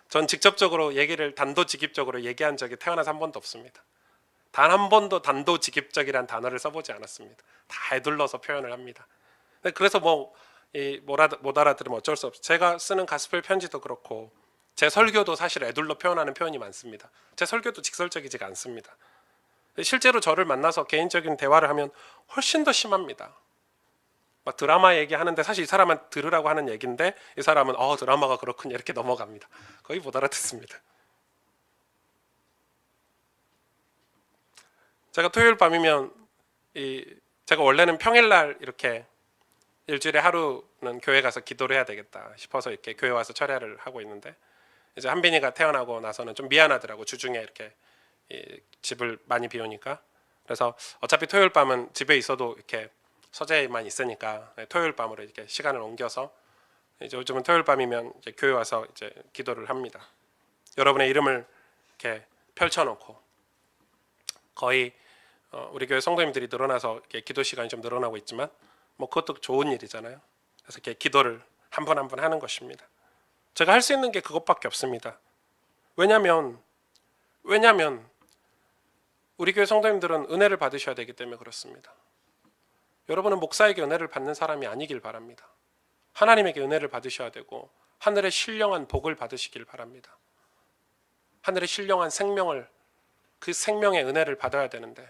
[SPEAKER 2] 전 직접적으로 얘기를 단도직입적으로 얘기한 적이 태어나서 한 번도 없습니다. 단 한 번도 단도직입적이란 단어를 써보지 않았습니다. 다 애둘러서 표현을 합니다. 그래서 못 알아들으면 어쩔 수 없어요. 제가 쓰는 가스펠 편지도 그렇고 제 설교도 사실 애둘러 표현하는 표현이 많습니다. 제 설교도 직설적이지가 않습니다. 실제로 저를 만나서 개인적인 대화를 하면 훨씬 더 심합니다. 막 드라마 얘기하는데 사실 이 사람은 들으라고 하는 얘기인데 이 사람은 드라마가 그렇군요 이렇게 넘어갑니다. 거의 못 알아듣습니다. 제가 토요일 밤이면 제가 원래는 평일날 이렇게 일주일에 하루는 교회 가서 기도를 해야 되겠다 싶어서 이렇게 교회 와서 철야를 하고 있는데 이제 한빈이가 태어나고 나서는 좀 미안하더라고. 주중에 이렇게 집을 많이 비우니까. 그래서 어차피 토요일 밤은 집에 있어도 이렇게 서재에만 있으니까 토요일 밤으로 이렇게 시간을 옮겨서 이제 요즘은 토요일 밤이면 이제 교회 와서 이제 기도를 합니다. 여러분의 이름을 이렇게 펼쳐놓고 거의 우리 교회 성도님들이 늘어나서 이렇게 기도 시간이 좀 늘어나고 있지만 뭐 그것도 좋은 일이잖아요. 그래서 이렇게 기도를 한 분 한 분 하는 것입니다. 제가 할 수 있는 게 그것밖에 없습니다. 왜냐하면 우리 교회 성도님들은 은혜를 받으셔야 되기 때문에 그렇습니다. 여러분은 목사에게 은혜를 받는 사람이 아니길 바랍니다. 하나님에게 은혜를 받으셔야 되고 하늘의 신령한 복을 받으시길 바랍니다. 하늘의 신령한 생명을 그 생명의 은혜를 받아야 되는데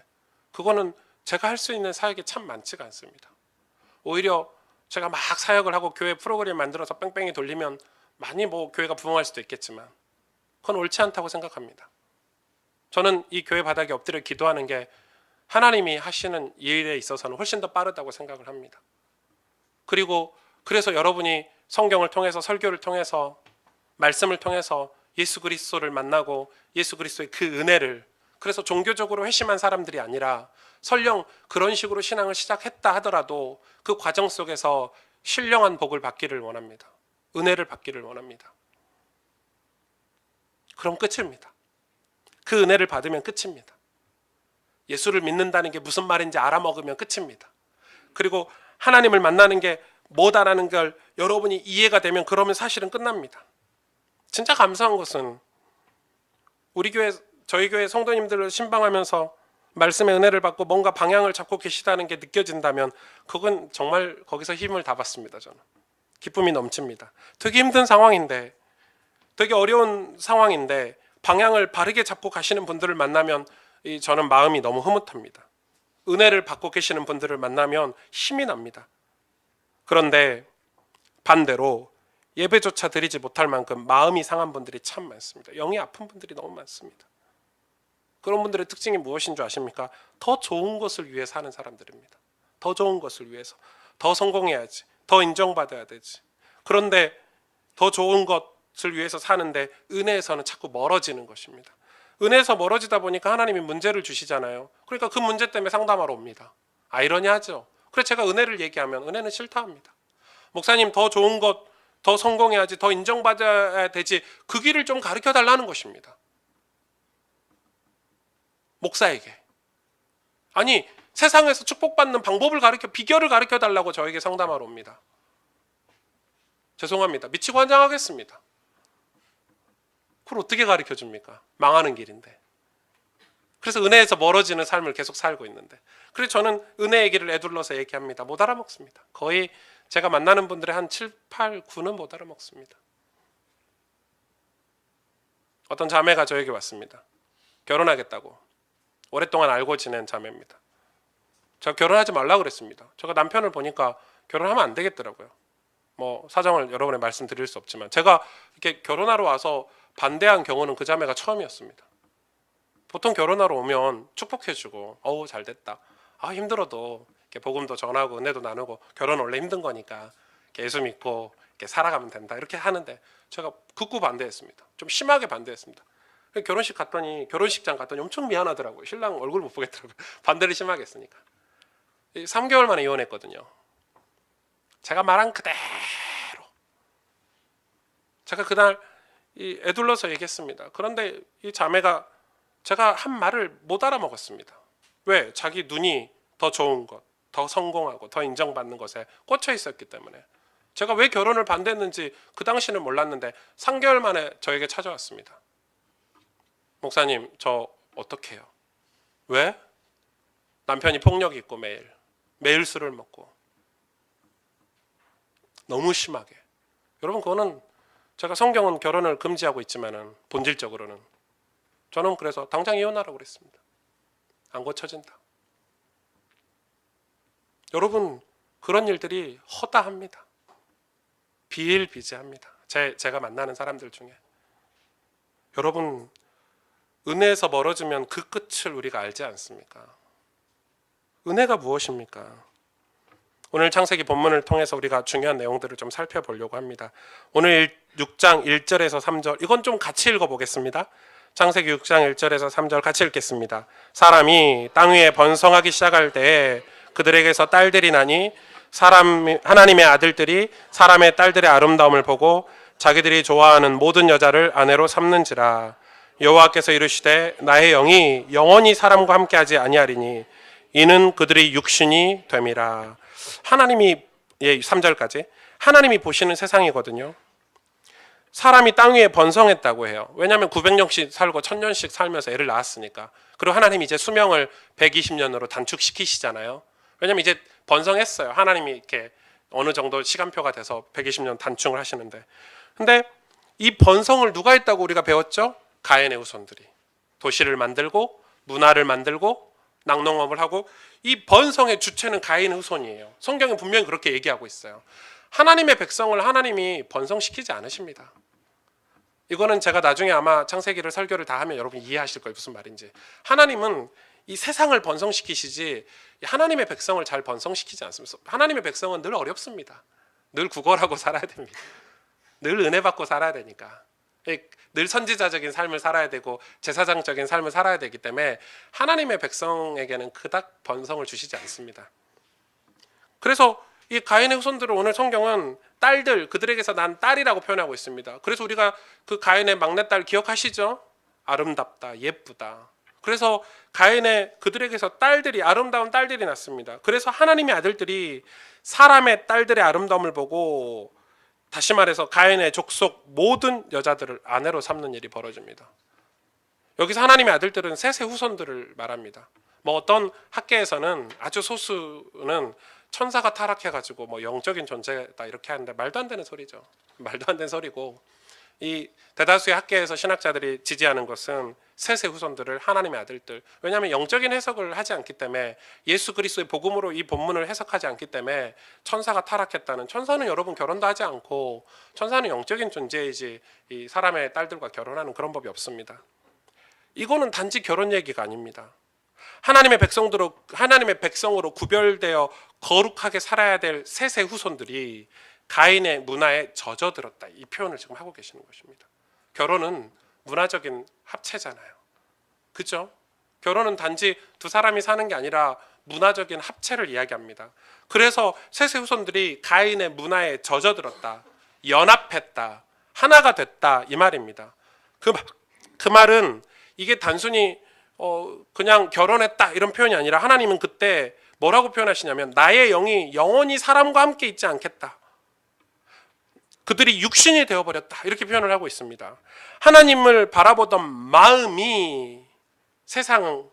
[SPEAKER 2] 그거는 제가 할 수 있는 사역이 참 많지가 않습니다. 오히려 제가 막 사역을 하고 교회 프로그램 만들어서 뺑뺑이 돌리면 많이 교회가 부흥할 수도 있겠지만 그건 옳지 않다고 생각합니다. 저는 이 교회 바닥에 엎드려 기도하는 게 하나님이 하시는 일에 있어서는 훨씬 더 빠르다고 생각을 합니다. 그래서 여러분이 성경을 통해서 설교를 통해서 말씀을 통해서 예수 그리스도를 만나고 예수 그리스도의 그 은혜를 그래서 종교적으로 회심한 사람들이 아니라 설령 그런 식으로 신앙을 시작했다 하더라도 그 과정 속에서 신령한 복을 받기를 원합니다. 은혜를 받기를 원합니다. 그럼 끝입니다. 그 은혜를 받으면 끝입니다. 예수를 믿는다는 게 무슨 말인지 알아먹으면 끝입니다. 그리고 하나님을 만나는 게 뭐다라는 걸 여러분이 이해가 되면 그러면 사실은 끝납니다. 진짜 감사한 것은 저희 교회 성도님들을 신방하면서 말씀의 은혜를 받고 뭔가 방향을 잡고 계시다는 게 느껴진다면 그건 정말 거기서 힘을 다 받습니다. 저는 기쁨이 넘칩니다. 되게 힘든 상황인데 되게 어려운 상황인데 방향을 바르게 잡고 가시는 분들을 만나면 저는 마음이 너무 흐뭇합니다. 은혜를 받고 계시는 분들을 만나면 힘이 납니다. 그런데 반대로 예배조차 드리지 못할 만큼 마음이 상한 분들이 참 많습니다. 영이 아픈 분들이 너무 많습니다. 그런 분들의 특징이 무엇인 줄 아십니까? 더 좋은 것을 위해 사는 사람들입니다. 더 좋은 것을 위해서 더 성공해야지, 더 인정받아야 되지. 그런데 더 좋은 것을 위해서 사는데 은혜에서는 자꾸 멀어지는 것입니다. 은혜에서 멀어지다 보니까 하나님이 문제를 주시잖아요. 그러니까 그 문제 때문에 상담하러 옵니다. 아이러니하죠. 그래서 제가 은혜를 얘기하면 은혜는 싫다 합니다. 목사님 더 좋은 것, 더 성공해야지, 더 인정받아야 되지, 그 길을 좀 가르쳐 달라는 것입니다. 목사에게. 아니 세상에서 축복받는 방법을 비결을 가르쳐 달라고 저에게 상담하러 옵니다. 죄송합니다. 미치고 환장하겠습니다. 그걸 어떻게 가르쳐 줍니까? 망하는 길인데. 그래서 은혜에서 멀어지는 삶을 계속 살고 있는데. 그래서 저는 은혜의 길을 애둘러서 얘기합니다. 못 알아먹습니다. 거의 제가 만나는 분들의 한 7, 8, 9는 못 알아먹습니다. 어떤 자매가 저에게 왔습니다. 결혼하겠다고. 오랫동안 알고 지낸 자매입니다. 제가 결혼하지 말라고 그랬습니다. 제가 남편을 보니까 결혼하면 안 되겠더라고요. 뭐 사정을 여러분에 말씀드릴 수 없지만 제가 이렇게 결혼하러 와서 반대한 경우는 그 자매가 처음이었습니다. 보통 결혼하러 오면 축복해주고 어우 잘 됐다. 아 힘들어도 이렇게 복음도 전하고 은혜도 나누고 결혼 원래 힘든 거니까 예수 믿고 이렇게 살아가면 된다 이렇게 하는데 제가 극구 반대했습니다. 좀 심하게 반대했습니다. 결혼식장 갔더니 엄청 미안하더라고요. 신랑 얼굴 못 보겠더라고요. 반대를 심하게 했으니까. 3개월 만에 이혼했거든요. 제가 말한 그대로 제가 그날 애둘러서 얘기했습니다. 그런데 이 자매가 제가 한 말을 못 알아먹었습니다. 왜? 자기 눈이 더 좋은 것, 더 성공하고 더 인정받는 것에 꽂혀 있었기 때문에 제가 왜 결혼을 반대했는지 그 당시는 몰랐는데 3개월 만에 저에게 찾아왔습니다. 목사님, 저 어떻게 해요? 왜? 남편이 폭력이 있고 매일 술을 먹고 너무 심하게. 여러분 그거는 제가 성경은 결혼을 금지하고 있지만은 본질적으로는 저는 그래서 당장 이혼하라고 그랬습니다. 안 고쳐진다. 여러분 그런 일들이 허다합니다. 비일비재합니다. 제가 만나는 사람들 중에 여러분 은혜에서 멀어지면 그 끝을 우리가 알지 않습니까? 은혜가 무엇입니까? 오늘 창세기 본문을 통해서 우리가 중요한 내용들을 좀 살펴보려고 합니다. 오늘 6장 1절에서 3절 이건 좀 같이 읽어보겠습니다. 창세기 6장 1절에서 3절 같이 읽겠습니다. 사람이 땅 위에 번성하기 시작할 때에 그들에게서 딸들이 나니 하나님의 아들들이 사람의 딸들의 아름다움을 보고 자기들이 좋아하는 모든 여자를 아내로 삼는지라. 여호와께서 이르시되 나의 영이 영원히 사람과 함께하지 아니하리니 이는 그들이 육신이 됨이라. 하나님이 3절까지 하나님이 보시는 세상이거든요. 사람이 땅 위에 번성했다고 해요. 왜냐하면 900년씩 살고 1000년씩 살면서 애를 낳았으니까. 그리고 하나님이 이제 수명을 120년으로 단축시키시잖아요. 왜냐하면 이제 번성했어요. 하나님이 이렇게 어느 정도 시간표가 돼서 120년 단축을 하시는데. 근데 이 번성을 누가 했다고 우리가 배웠죠? 가인의 후손들이. 도시를 만들고 문화를 만들고 낙농업을 하고 이 번성의 주체는 가인의 후손이에요. 성경은 분명히 그렇게 얘기하고 있어요. 하나님의 백성을 하나님이 번성시키지 않으십니다. 이거는 제가 나중에 아마 창세기를 설교를 다 하면 여러분이 이해하실 거예요. 무슨 말인지. 하나님은 이 세상을 번성시키시지 하나님의 백성을 잘 번성시키지 않습니다. 하나님의 백성은 늘 어렵습니다. 늘 구걸하고 살아야 됩니다. 늘 은혜 받고 살아야 되니까. 늘 선지자적인 삶을 살아야 되고 제사장적인 삶을 살아야 되기 때문에 하나님의 백성에게는 그닥 번성을 주시지 않습니다. 그래서 이 가인의 후손들을 오늘 성경은 딸들, 그들에게서 난 딸이라고 표현하고 있습니다. 그래서 우리가 그 가인의 막내딸 기억하시죠? 아름답다, 예쁘다. 그래서 가인의 그들에게서 딸들이 아름다운 딸들이 났습니다. 그래서 하나님의 아들들이 사람의 딸들의 아름다움을 보고 다시 말해서 가인의 족속 모든 여자들을 아내로 삼는 일이 벌어집니다. 여기서 하나님의 아들들은 셋의 후손들을 말합니다. 뭐 어떤 학계에서는 아주 소수는 천사가 타락해가지고 뭐 영적인 존재다 이렇게 하는데 말도 안 되는 소리죠. 말도 안 되는 소리고 이 대다수의 학계에서 신학자들이 지지하는 것은 셋의 후손들을 하나님의 아들들. 왜냐하면 영적인 해석을 하지 않기 때문에 예수 그리스도의 복음으로 이 본문을 해석하지 않기 때문에 천사가 타락했다는. 천사는 여러분 결혼도 하지 않고 천사는 영적인 존재이지 이 사람의 딸들과 결혼하는 그런 법이 없습니다. 이거는 단지 결혼 얘기가 아닙니다. 하나님의 백성으로 구별되어 거룩하게 살아야 될 셋의 후손들이 가인의 문화에 젖어들었다. 이 표현을 지금 하고 계시는 것입니다. 결혼은 문화적인 합체잖아요. 그죠? 결혼은 단지 두 사람이 사는 게 아니라 문화적인 합체를 이야기합니다. 그래서 셋의 후손들이 가인의 문화에 젖어들었다. 연합했다. 하나가 됐다. 이 말입니다. 그 말은 이게 단순히 그냥 결혼했다 이런 표현이 아니라 하나님은 그때 뭐라고 표현하시냐면 나의 영이 영원히 사람과 함께 있지 않겠다. 그들이 육신이 되어버렸다. 이렇게 표현을 하고 있습니다. 하나님을 바라보던 마음이 세상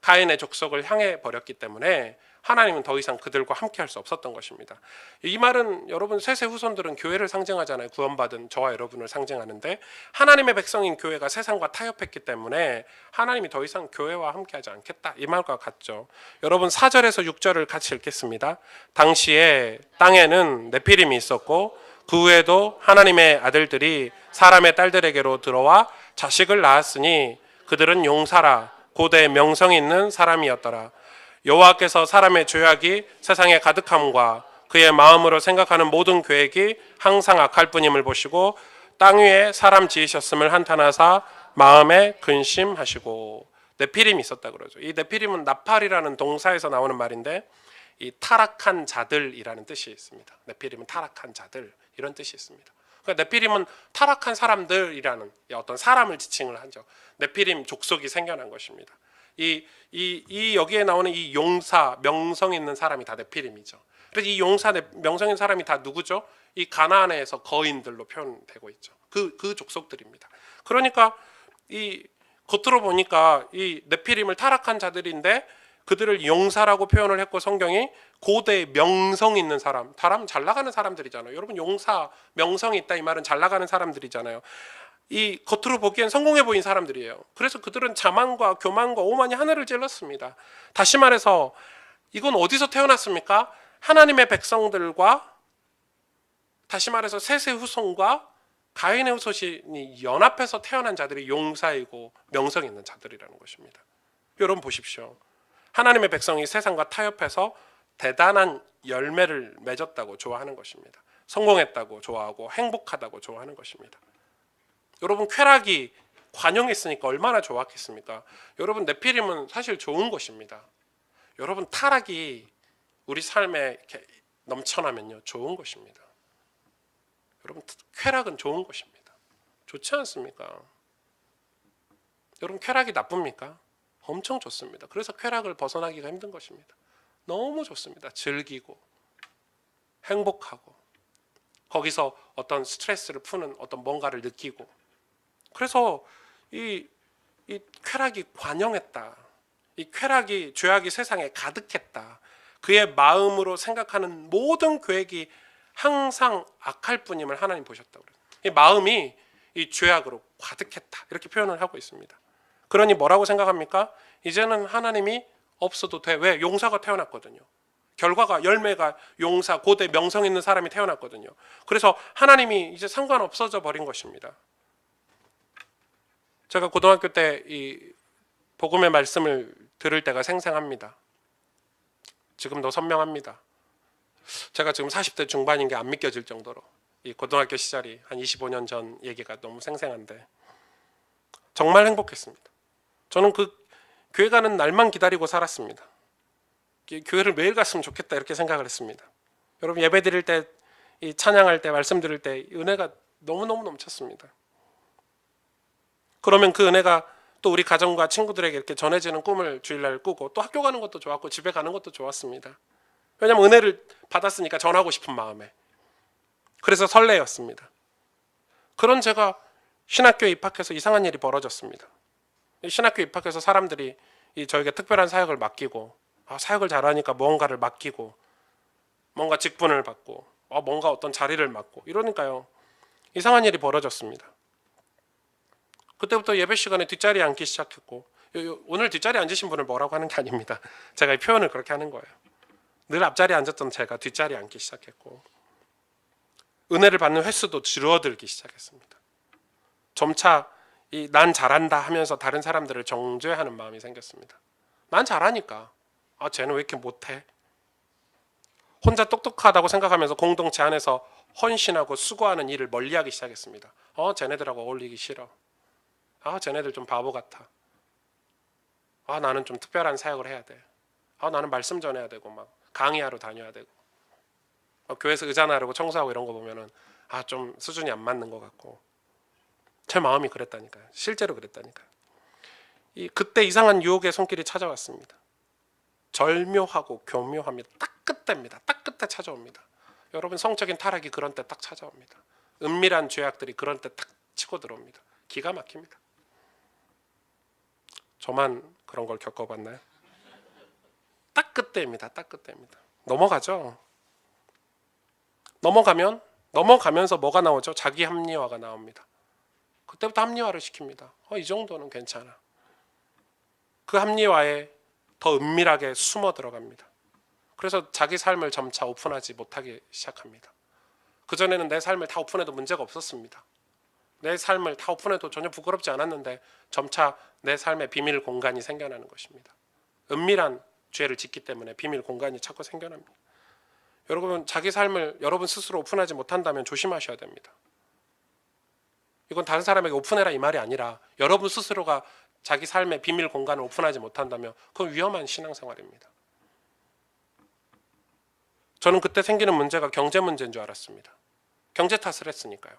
[SPEAKER 2] 가인의 족속을 향해 버렸기 때문에 하나님은 더 이상 그들과 함께할 수 없었던 것입니다. 이 말은 여러분 셋의 후손들은 교회를 상징하잖아요. 구원받은 저와 여러분을 상징하는데 하나님의 백성인 교회가 세상과 타협했기 때문에 하나님이 더 이상 교회와 함께하지 않겠다 이 말과 같죠. 여러분 4절에서 6절을 같이 읽겠습니다. 당시에 땅에는 네피림이 있었고 그 후에도 하나님의 아들들이 사람의 딸들에게로 들어와 자식을 낳았으니 그들은 용사라 고대 명성이 있는 사람이었더라. 여호와께서 사람의 죄악이 세상에 가득함과 그의 마음으로 생각하는 모든 계획이 항상 악할 뿐임을 보시고 땅 위에 사람 지으셨음을 한탄하사 마음에 근심하시고. 네피림이 있었다 그러죠. 이 네피림은 나팔이라는 동사에서 나오는 말인데 이 타락한 자들이라는 뜻이 있습니다. 네피림은 타락한 자들 이런 뜻이 있습니다. 그러니까 네피림은 타락한 사람들이라는 어떤 사람을 지칭을 하죠. 네피림 족속이 생겨난 것입니다. 이 여기에 나오는 이 용사 명성 있는 사람이 다 네피림이죠. 그래서 이 용사 명성 있는 사람이 다 누구죠? 이 가나안에서 거인들로 표현되고 있죠. 그 족속들입니다. 그러니까 이 겉으로 보니까 이 네피림을 타락한 자들인데 그들을 용사라고 표현을 했고 성경이 고대 명성 있는 사람 잘 나가는 사람들이잖아요. 여러분 용사 명성이 있다 이 말은 잘 나가는 사람들이잖아요. 이 겉으로 보기엔 성공해 보인 사람들이에요. 그래서 그들은 자만과 교만과 오만이 하늘을 찔렀습니다. 다시 말해서 이건 어디서 태어났습니까? 하나님의 백성들과 다시 말해서 셋의 후손과 가인의 후손이 연합해서 태어난 자들이 용사이고 명성 있는 자들이라는 것입니다. 여러분 보십시오. 하나님의 백성이 세상과 타협해서 대단한 열매를 맺었다고 좋아하는 것입니다. 성공했다고 좋아하고 행복하다고 좋아하는 것입니다. 여러분 쾌락이 관용했으니까 얼마나 좋았겠습니까? 여러분 네피림은 사실 좋은 것입니다. 여러분 타락이 우리 삶에 이렇게 넘쳐나면요 좋은 것입니다. 여러분 쾌락은 좋은 것입니다. 좋지 않습니까? 여러분 쾌락이 나쁩니까? 엄청 좋습니다. 그래서 쾌락을 벗어나기가 힘든 것입니다. 너무 좋습니다. 즐기고 행복하고 거기서 어떤 스트레스를 푸는 어떤 뭔가를 느끼고 그래서 이 쾌락이 관영했다. 이 쾌락이 죄악이 세상에 가득했다. 그의 마음으로 생각하는 모든 계획이 항상 악할 뿐임을 하나님 보셨다고 그래요. 이 마음이 이 죄악으로 가득했다. 이렇게 표현을 하고 있습니다. 그러니 뭐라고 생각합니까? 이제는 하나님이 없어도 돼. 왜? 용사가 태어났거든요. 결과가 열매가 용사 고대 명성 있는 사람이 태어났거든요. 그래서 하나님이 이제 상관없어져 버린 것입니다. 제가 고등학교 때 이 복음의 말씀을 들을 때가 생생합니다. 지금도 선명합니다. 제가 지금 40대 중반인 게 안 믿겨질 정도로 이 고등학교 시절이 한 25년 전 얘기가 너무 생생한데 정말 행복했습니다. 저는 그 교회 가는 날만 기다리고 살았습니다. 교회를 매일 갔으면 좋겠다 이렇게 생각을 했습니다. 여러분 예배 드릴 때, 이 찬양할 때, 말씀 드릴 때 은혜가 너무너무 넘쳤습니다. 그러면 그 은혜가 또 우리 가정과 친구들에게 이렇게 전해지는 꿈을 주일날 꾸고 또 학교 가는 것도 좋았고 집에 가는 것도 좋았습니다. 왜냐하면 은혜를 받았으니까 전하고 싶은 마음에. 그래서 설레였습니다. 그런 제가 신학교에 입학해서 이상한 일이 벌어졌습니다. 신학교에 입학해서 사람들이 저에게 특별한 사역을 맡기고 사역을 잘하니까 뭔가를 맡기고 뭔가 직분을 받고 뭔가 어떤 자리를 맡고 이러니까요. 이상한 일이 벌어졌습니다. 그때부터 예배 시간에 뒷자리에 앉기 시작했고 오늘 뒷자리에 앉으신 분을 뭐라고 하는 게 아닙니다. 제가 이 표현을 그렇게 하는 거예요. 늘 앞자리에 앉았던 제가 뒷자리에 앉기 시작했고 은혜를 받는 횟수도 줄어들기 시작했습니다. 점차 난 잘한다 하면서 다른 사람들을 정죄하는 마음이 생겼습니다. 난 잘하니까 쟤는 왜 이렇게 못해? 혼자 똑똑하다고 생각하면서 공동체 안에서 헌신하고 수고하는 일을 멀리하기 시작했습니다. 쟤네들하고 어울리기 싫어. 쟤네들 좀 바보 같아. 나는 좀 특별한 사역을 해야 돼. 나는 말씀 전해야 되고 막 강의하러 다녀야 되고 교회에서 의자 나르고 청소하고 이런 거 보면은 좀 수준이 안 맞는 것 같고 제 마음이 그랬다니까요. 실제로 그랬다니까요. 그때 이상한 유혹의 손길이 찾아왔습니다. 절묘하고 교묘합니다. 딱 그때입니다. 딱 그때 찾아옵니다. 여러분 성적인 타락이 그런 때 딱 찾아옵니다. 은밀한 죄악들이 그런 때 딱 치고 들어옵니다. 기가 막힙니다. 저만 그런 걸 겪어봤나요? 딱 그때입니다. 딱 그때입니다. 넘어가죠. 넘어가면서 뭐가 나오죠? 자기 합리화가 나옵니다. 그때부터 합리화를 시킵니다. 이 정도는 괜찮아. 그 합리화에 더 은밀하게 숨어 들어갑니다. 그래서 자기 삶을 점차 오픈하지 못하기 시작합니다. 그전에는 내 삶을 다 오픈해도 문제가 없었습니다. 내 삶을 다 오픈해도 전혀 부끄럽지 않았는데 점차 내 삶의 비밀 공간이 생겨나는 것입니다. 은밀한 죄를 짓기 때문에 비밀 공간이 자꾸 생겨납니다. 여러분, 자기 삶을 여러분 스스로 오픈하지 못한다면 조심하셔야 됩니다. 이건 다른 사람에게 오픈해라 이 말이 아니라 여러분 스스로가 자기 삶의 비밀 공간을 오픈하지 못한다면 그건 위험한 신앙생활입니다. 저는 그때 생기는 문제가 경제 문제인 줄 알았습니다. 경제 탓을 했으니까요.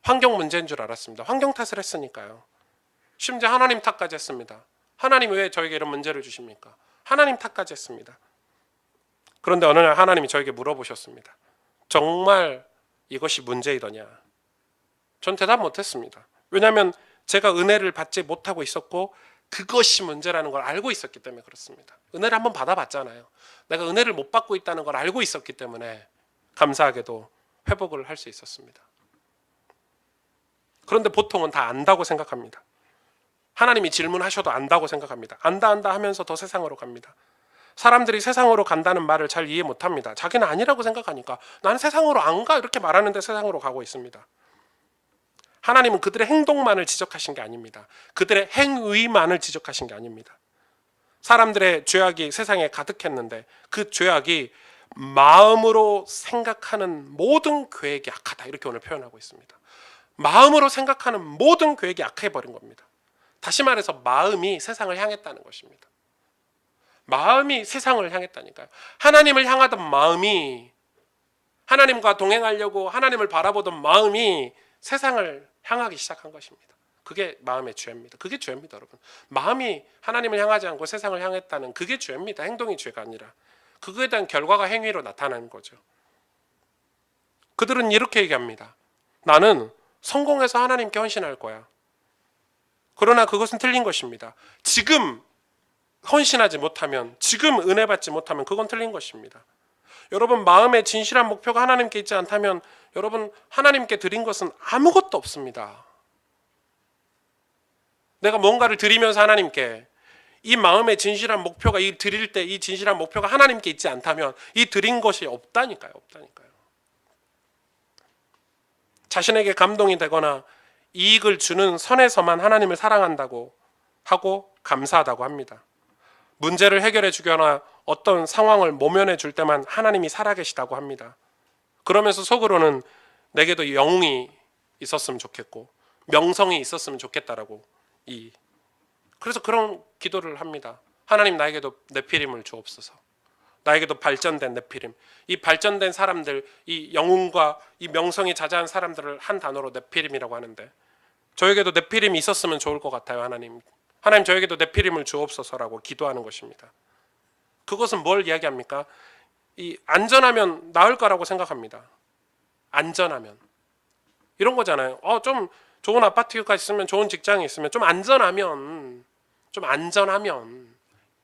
[SPEAKER 2] 환경 문제인 줄 알았습니다. 환경 탓을 했으니까요. 심지어 하나님 탓까지 했습니다. 하나님 왜 저에게 이런 문제를 주십니까? 하나님 탓까지 했습니다. 그런데 어느 날 하나님이 저에게 물어보셨습니다. 정말 이것이 문제이더냐? 전 대답 못했습니다. 왜냐하면 제가 은혜를 받지 못하고 있었고 그것이 문제라는 걸 알고 있었기 때문에 그렇습니다. 은혜를 한번 받아봤잖아요. 내가 은혜를 못 받고 있다는 걸 알고 있었기 때문에 감사하게도 회복을 할 수 있었습니다. 그런데 보통은 다 안다고 생각합니다. 하나님이 질문하셔도 안다고 생각합니다. 안다 하면서 더 세상으로 갑니다. 사람들이 세상으로 간다는 말을 잘 이해 못합니다. 자기는 아니라고 생각하니까 나는 세상으로 안 가 이렇게 말하는데 세상으로 가고 있습니다. 하나님은 그들의 행동만을 지적하신 게 아닙니다. 그들의 행위만을 지적하신 게 아닙니다. 사람들의 죄악이 세상에 가득했는데 그 죄악이 마음으로 생각하는 모든 계획이 악하다 이렇게 오늘 표현하고 있습니다. 마음으로 생각하는 모든 계획이 악해버린 겁니다. 다시 말해서 마음이 세상을 향했다는 것입니다. 마음이 세상을 향했다니까요. 하나님을 향하던 마음이 하나님과 동행하려고 하나님을 바라보던 마음이 세상을 향하기 시작한 것입니다. 그게 마음의 죄입니다. 그게 죄입니다, 여러분. 마음이 하나님을 향하지 않고 세상을 향했다는 그게 죄입니다. 행동이 죄가 아니라 그거에 대한 결과가 행위로 나타나는 거죠. 그들은 이렇게 얘기합니다. 나는 성공해서 하나님께 헌신할 거야. 그러나 그것은 틀린 것입니다. 지금 헌신하지 못하면, 지금 은혜 받지 못하면 그건 틀린 것입니다. 여러분, 마음의 진실한 목표가 하나님께 있지 않다면 여러분, 하나님께 드린 것은 아무것도 없습니다. 내가 뭔가를 드리면서 하나님께 이 마음의 진실한 목표가 이 드릴 때 이 진실한 목표가 하나님께 있지 않다면 이 드린 것이 없다니까요. 자신에게 감동이 되거나 이익을 주는 선에서만 하나님을 사랑한다고 하고 감사하다고 합니다. 문제를 해결해 주거나 어떤 상황을 모면해 줄 때만 하나님이 살아계시다고 합니다. 그러면서 속으로는 내게도 영웅이 있었으면 좋겠고 명성이 있었으면 좋겠다라고 그래서 그런 기도를 합니다. 하나님 나에게도 네피림을 주옵소서. 나에게도 발전된 네피림. 이 발전된 사람들, 이 영웅과 이 명성이 자자한 사람들을 한 단어로 네피림이라고 하는데 저에게도 네피림이 있었으면 좋을 것 같아요. 하나님 저에게도 네피림을 주옵소서라고 기도하는 것입니다. 그것은 뭘 이야기합니까? 이 안전하면 나을 거라고 생각합니다. 안전하면 이런 거잖아요. 좀 좋은 아파트가 있으면, 좋은 직장이 있으면, 좀 안전하면,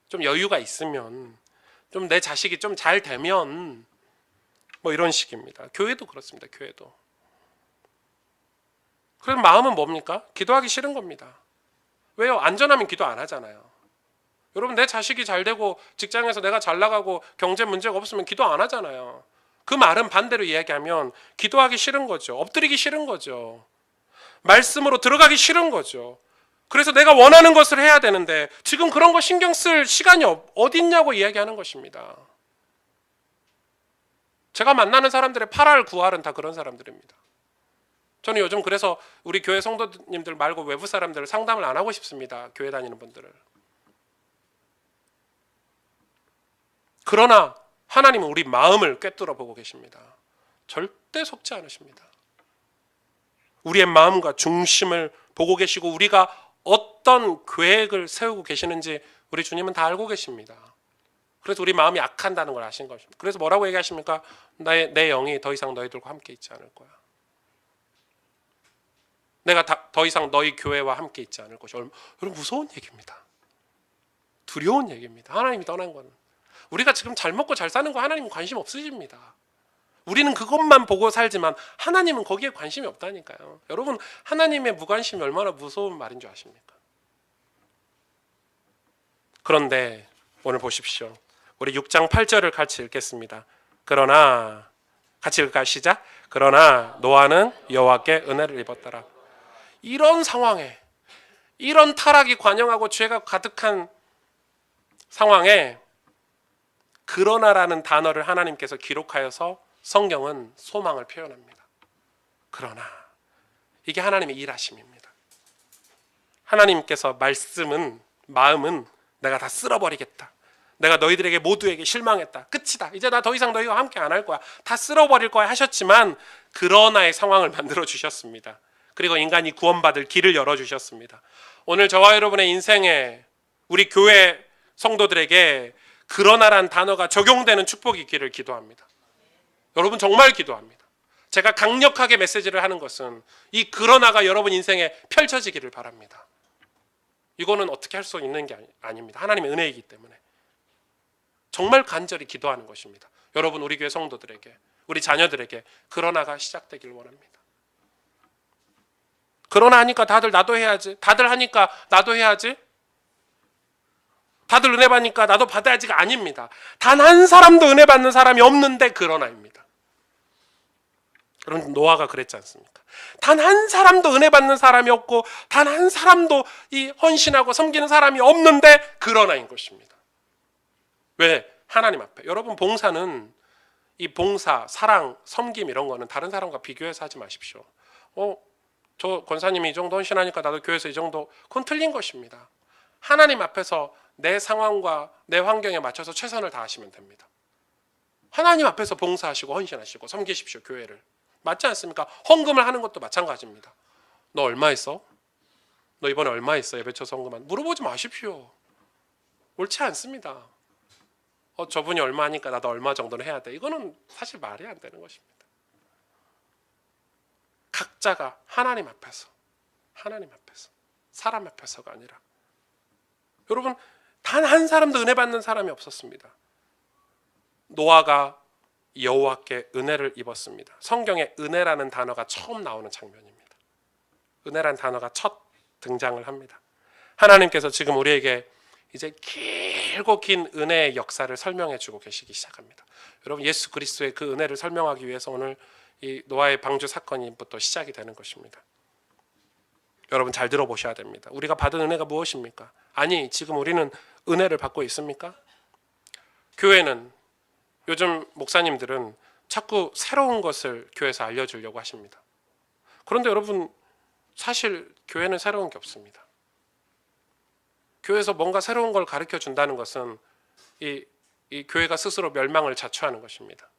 [SPEAKER 2] 좀 여유가 있으면, 좀 내 자식이 좀 잘 되면 뭐 이런 식입니다. 교회도 그렇습니다. 교회도. 그럼 마음은 뭡니까? 기도하기 싫은 겁니다. 왜요? 안전하면 기도 안 하잖아요. 여러분, 내 자식이 잘 되고 직장에서 내가 잘 나가고 경제 문제가 없으면 기도 안 하잖아요. 그 말은 반대로 이야기하면 기도하기 싫은 거죠. 엎드리기 싫은 거죠. 말씀으로 들어가기 싫은 거죠. 그래서 내가 원하는 것을 해야 되는데 지금 그런 거 신경 쓸 시간이 어디 있냐고 이야기하는 것입니다. 제가 만나는 사람들의 8할 9할은 다 그런 사람들입니다. 저는 요즘 그래서 우리 교회 성도님들 말고 외부 사람들을 상담을 안 하고 싶습니다. 교회 다니는 분들을. 그러나 하나님은 우리 마음을 꿰뚫어 보고 계십니다. 절대 속지 않으십니다. 우리의 마음과 중심을 보고 계시고 우리가 어떤 계획을 세우고 계시는지 우리 주님은 다 알고 계십니다. 그래서 우리 마음이 악한다는 걸 아신 것입니다. 그래서 뭐라고 얘기하십니까? 내 영이 더 이상 너희들과 함께 있지 않을 거야. 내가 더 이상 너희 교회와 함께 있지 않을 것이. 여러분, 무서운 얘기입니다. 두려운 얘기입니다. 하나님이 떠난 거는. 우리가 지금 잘 먹고 잘 사는 거 하나님은 관심 없으십니다. 우리는 그것만 보고 살지만 하나님은 거기에 관심이 없다니까요. 여러분, 하나님의 무관심이 얼마나 무서운 말인 줄 아십니까? 그런데 오늘 보십시오. 우리 6장 8절을 같이 읽겠습니다. 그러나 같이 읽을까요? 시작. 그러나 노아는 여호와께 은혜를 입었더라. 이런 상황에, 이런 타락이 관영하고 죄가 가득한 상황에 그러나라는 단어를 하나님께서 기록하여서 성경은 소망을 표현합니다. 그러나 이게 하나님의 일하심입니다. 하나님께서 마음은 내가 다 쓸어버리겠다. 내가 너희들에게 모두에게 실망했다. 끝이다. 이제 나 더 이상 너희와 함께 안 할 거야. 다 쓸어버릴 거야 하셨지만 그러나의 상황을 만들어 주셨습니다. 그리고 인간이 구원받을 길을 열어주셨습니다. 오늘 저와 여러분의 인생에 우리 교회 성도들에게 그러나란 단어가 적용되는 축복이 있기를 기도합니다. 여러분 정말 기도합니다. 제가 강력하게 메시지를 하는 것은 이 그러나가 여러분 인생에 펼쳐지기를 바랍니다. 이거는 어떻게 할 수 있는 게 아닙니다. 하나님의 은혜이기 때문에 정말 간절히 기도하는 것입니다. 여러분 우리 교회 성도들에게, 우리 자녀들에게 그러나가 시작되기를 원합니다. 그러나 하니까 다들 나도 해야지. 다들 하니까 나도 해야지. 다들 은혜 받으니까 나도 받아야지가 아닙니다. 단 한 사람도 은혜 받는 사람이 없는데 그러나입니다. 여러분 노아가 그랬지 않습니까? 단 한 사람도 은혜 받는 사람이 없고 단 한 사람도 이 헌신하고 섬기는 사람이 없는데 그러나인 것입니다. 왜? 하나님 앞에. 여러분 봉사는 이 봉사, 사랑, 섬김 이런 거는 다른 사람과 비교해서 하지 마십시오. 저 권사님이 이 정도 헌신하니까 나도 교회에서 이 정도, 그건 틀린 것입니다. 하나님 앞에서 내 상황과 내 환경에 맞춰서 최선을 다하시면 됩니다. 하나님 앞에서 봉사하시고 헌신하시고 섬기십시오. 교회를. 맞지 않습니까? 헌금을 하는 것도 마찬가지입니다. 너 얼마 있어? 너 이번에 얼마 있어? 예배처 헌금한? 물어보지 마십시오. 옳지 않습니다. 저분이 얼마 하니까 나도 얼마 정도는 해야 돼. 이거는 사실 말이 안 되는 것입니다. 각자가 하나님 앞에서 사람 앞에서가 아니라, 여러분 단 한 사람도 은혜 받는 사람이 없었습니다. 노아가 여호와께 은혜를 입었습니다. 성경에 은혜라는 단어가 처음 나오는 장면입니다. 은혜라는 단어가 첫 등장을 합니다. 하나님께서 지금 우리에게 이제 길고 긴 은혜의 역사를 설명해 주고 계시기 시작합니다. 여러분 예수 그리스도의 그 은혜를 설명하기 위해서 오늘 이 노아의 방주 사건부터 시작이 되는 것입니다. 여러분 잘 들어보셔야 됩니다. 우리가 받은 은혜가 무엇입니까? 아니 지금 우리는 은혜를 받고 있습니까? 교회는, 요즘 목사님들은 자꾸 새로운 것을 교회에서 알려주려고 하십니다. 그런데 여러분 사실 교회는 새로운 게 없습니다. 교회에서 뭔가 새로운 걸 가르쳐 준다는 것은 이 교회가 스스로 멸망을 자초하는 것입니다.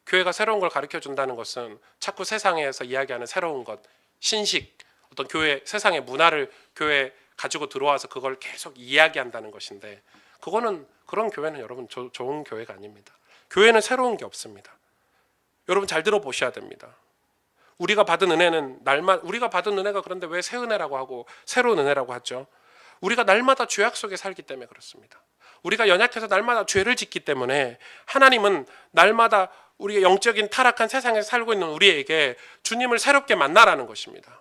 [SPEAKER 2] 교회가 새로운 걸 가르쳐 준다는 것은 자꾸 세상에서 이야기하는 새로운 것, 신식, 어떤 교회, 세상의 문화를 교회에 가지고 들어와서 그걸 계속 이야기한다는 것인데, 그런 교회는 여러분 좋은 교회가 아닙니다. 교회는 새로운 게 없습니다. 여러분 잘 들어보셔야 됩니다. 우리가 받은 은혜는 우리가 받은 은혜가 그런데 왜 새 은혜라고 하고 새로운 은혜라고 하죠? 우리가 날마다 죄악 속에 살기 때문에 그렇습니다. 우리가 연약해서 날마다 죄를 짓기 때문에 하나님은 날마다 우리의 영적인 타락한 세상에서 살고 있는 우리에게 주님을 새롭게 만나라는 것입니다.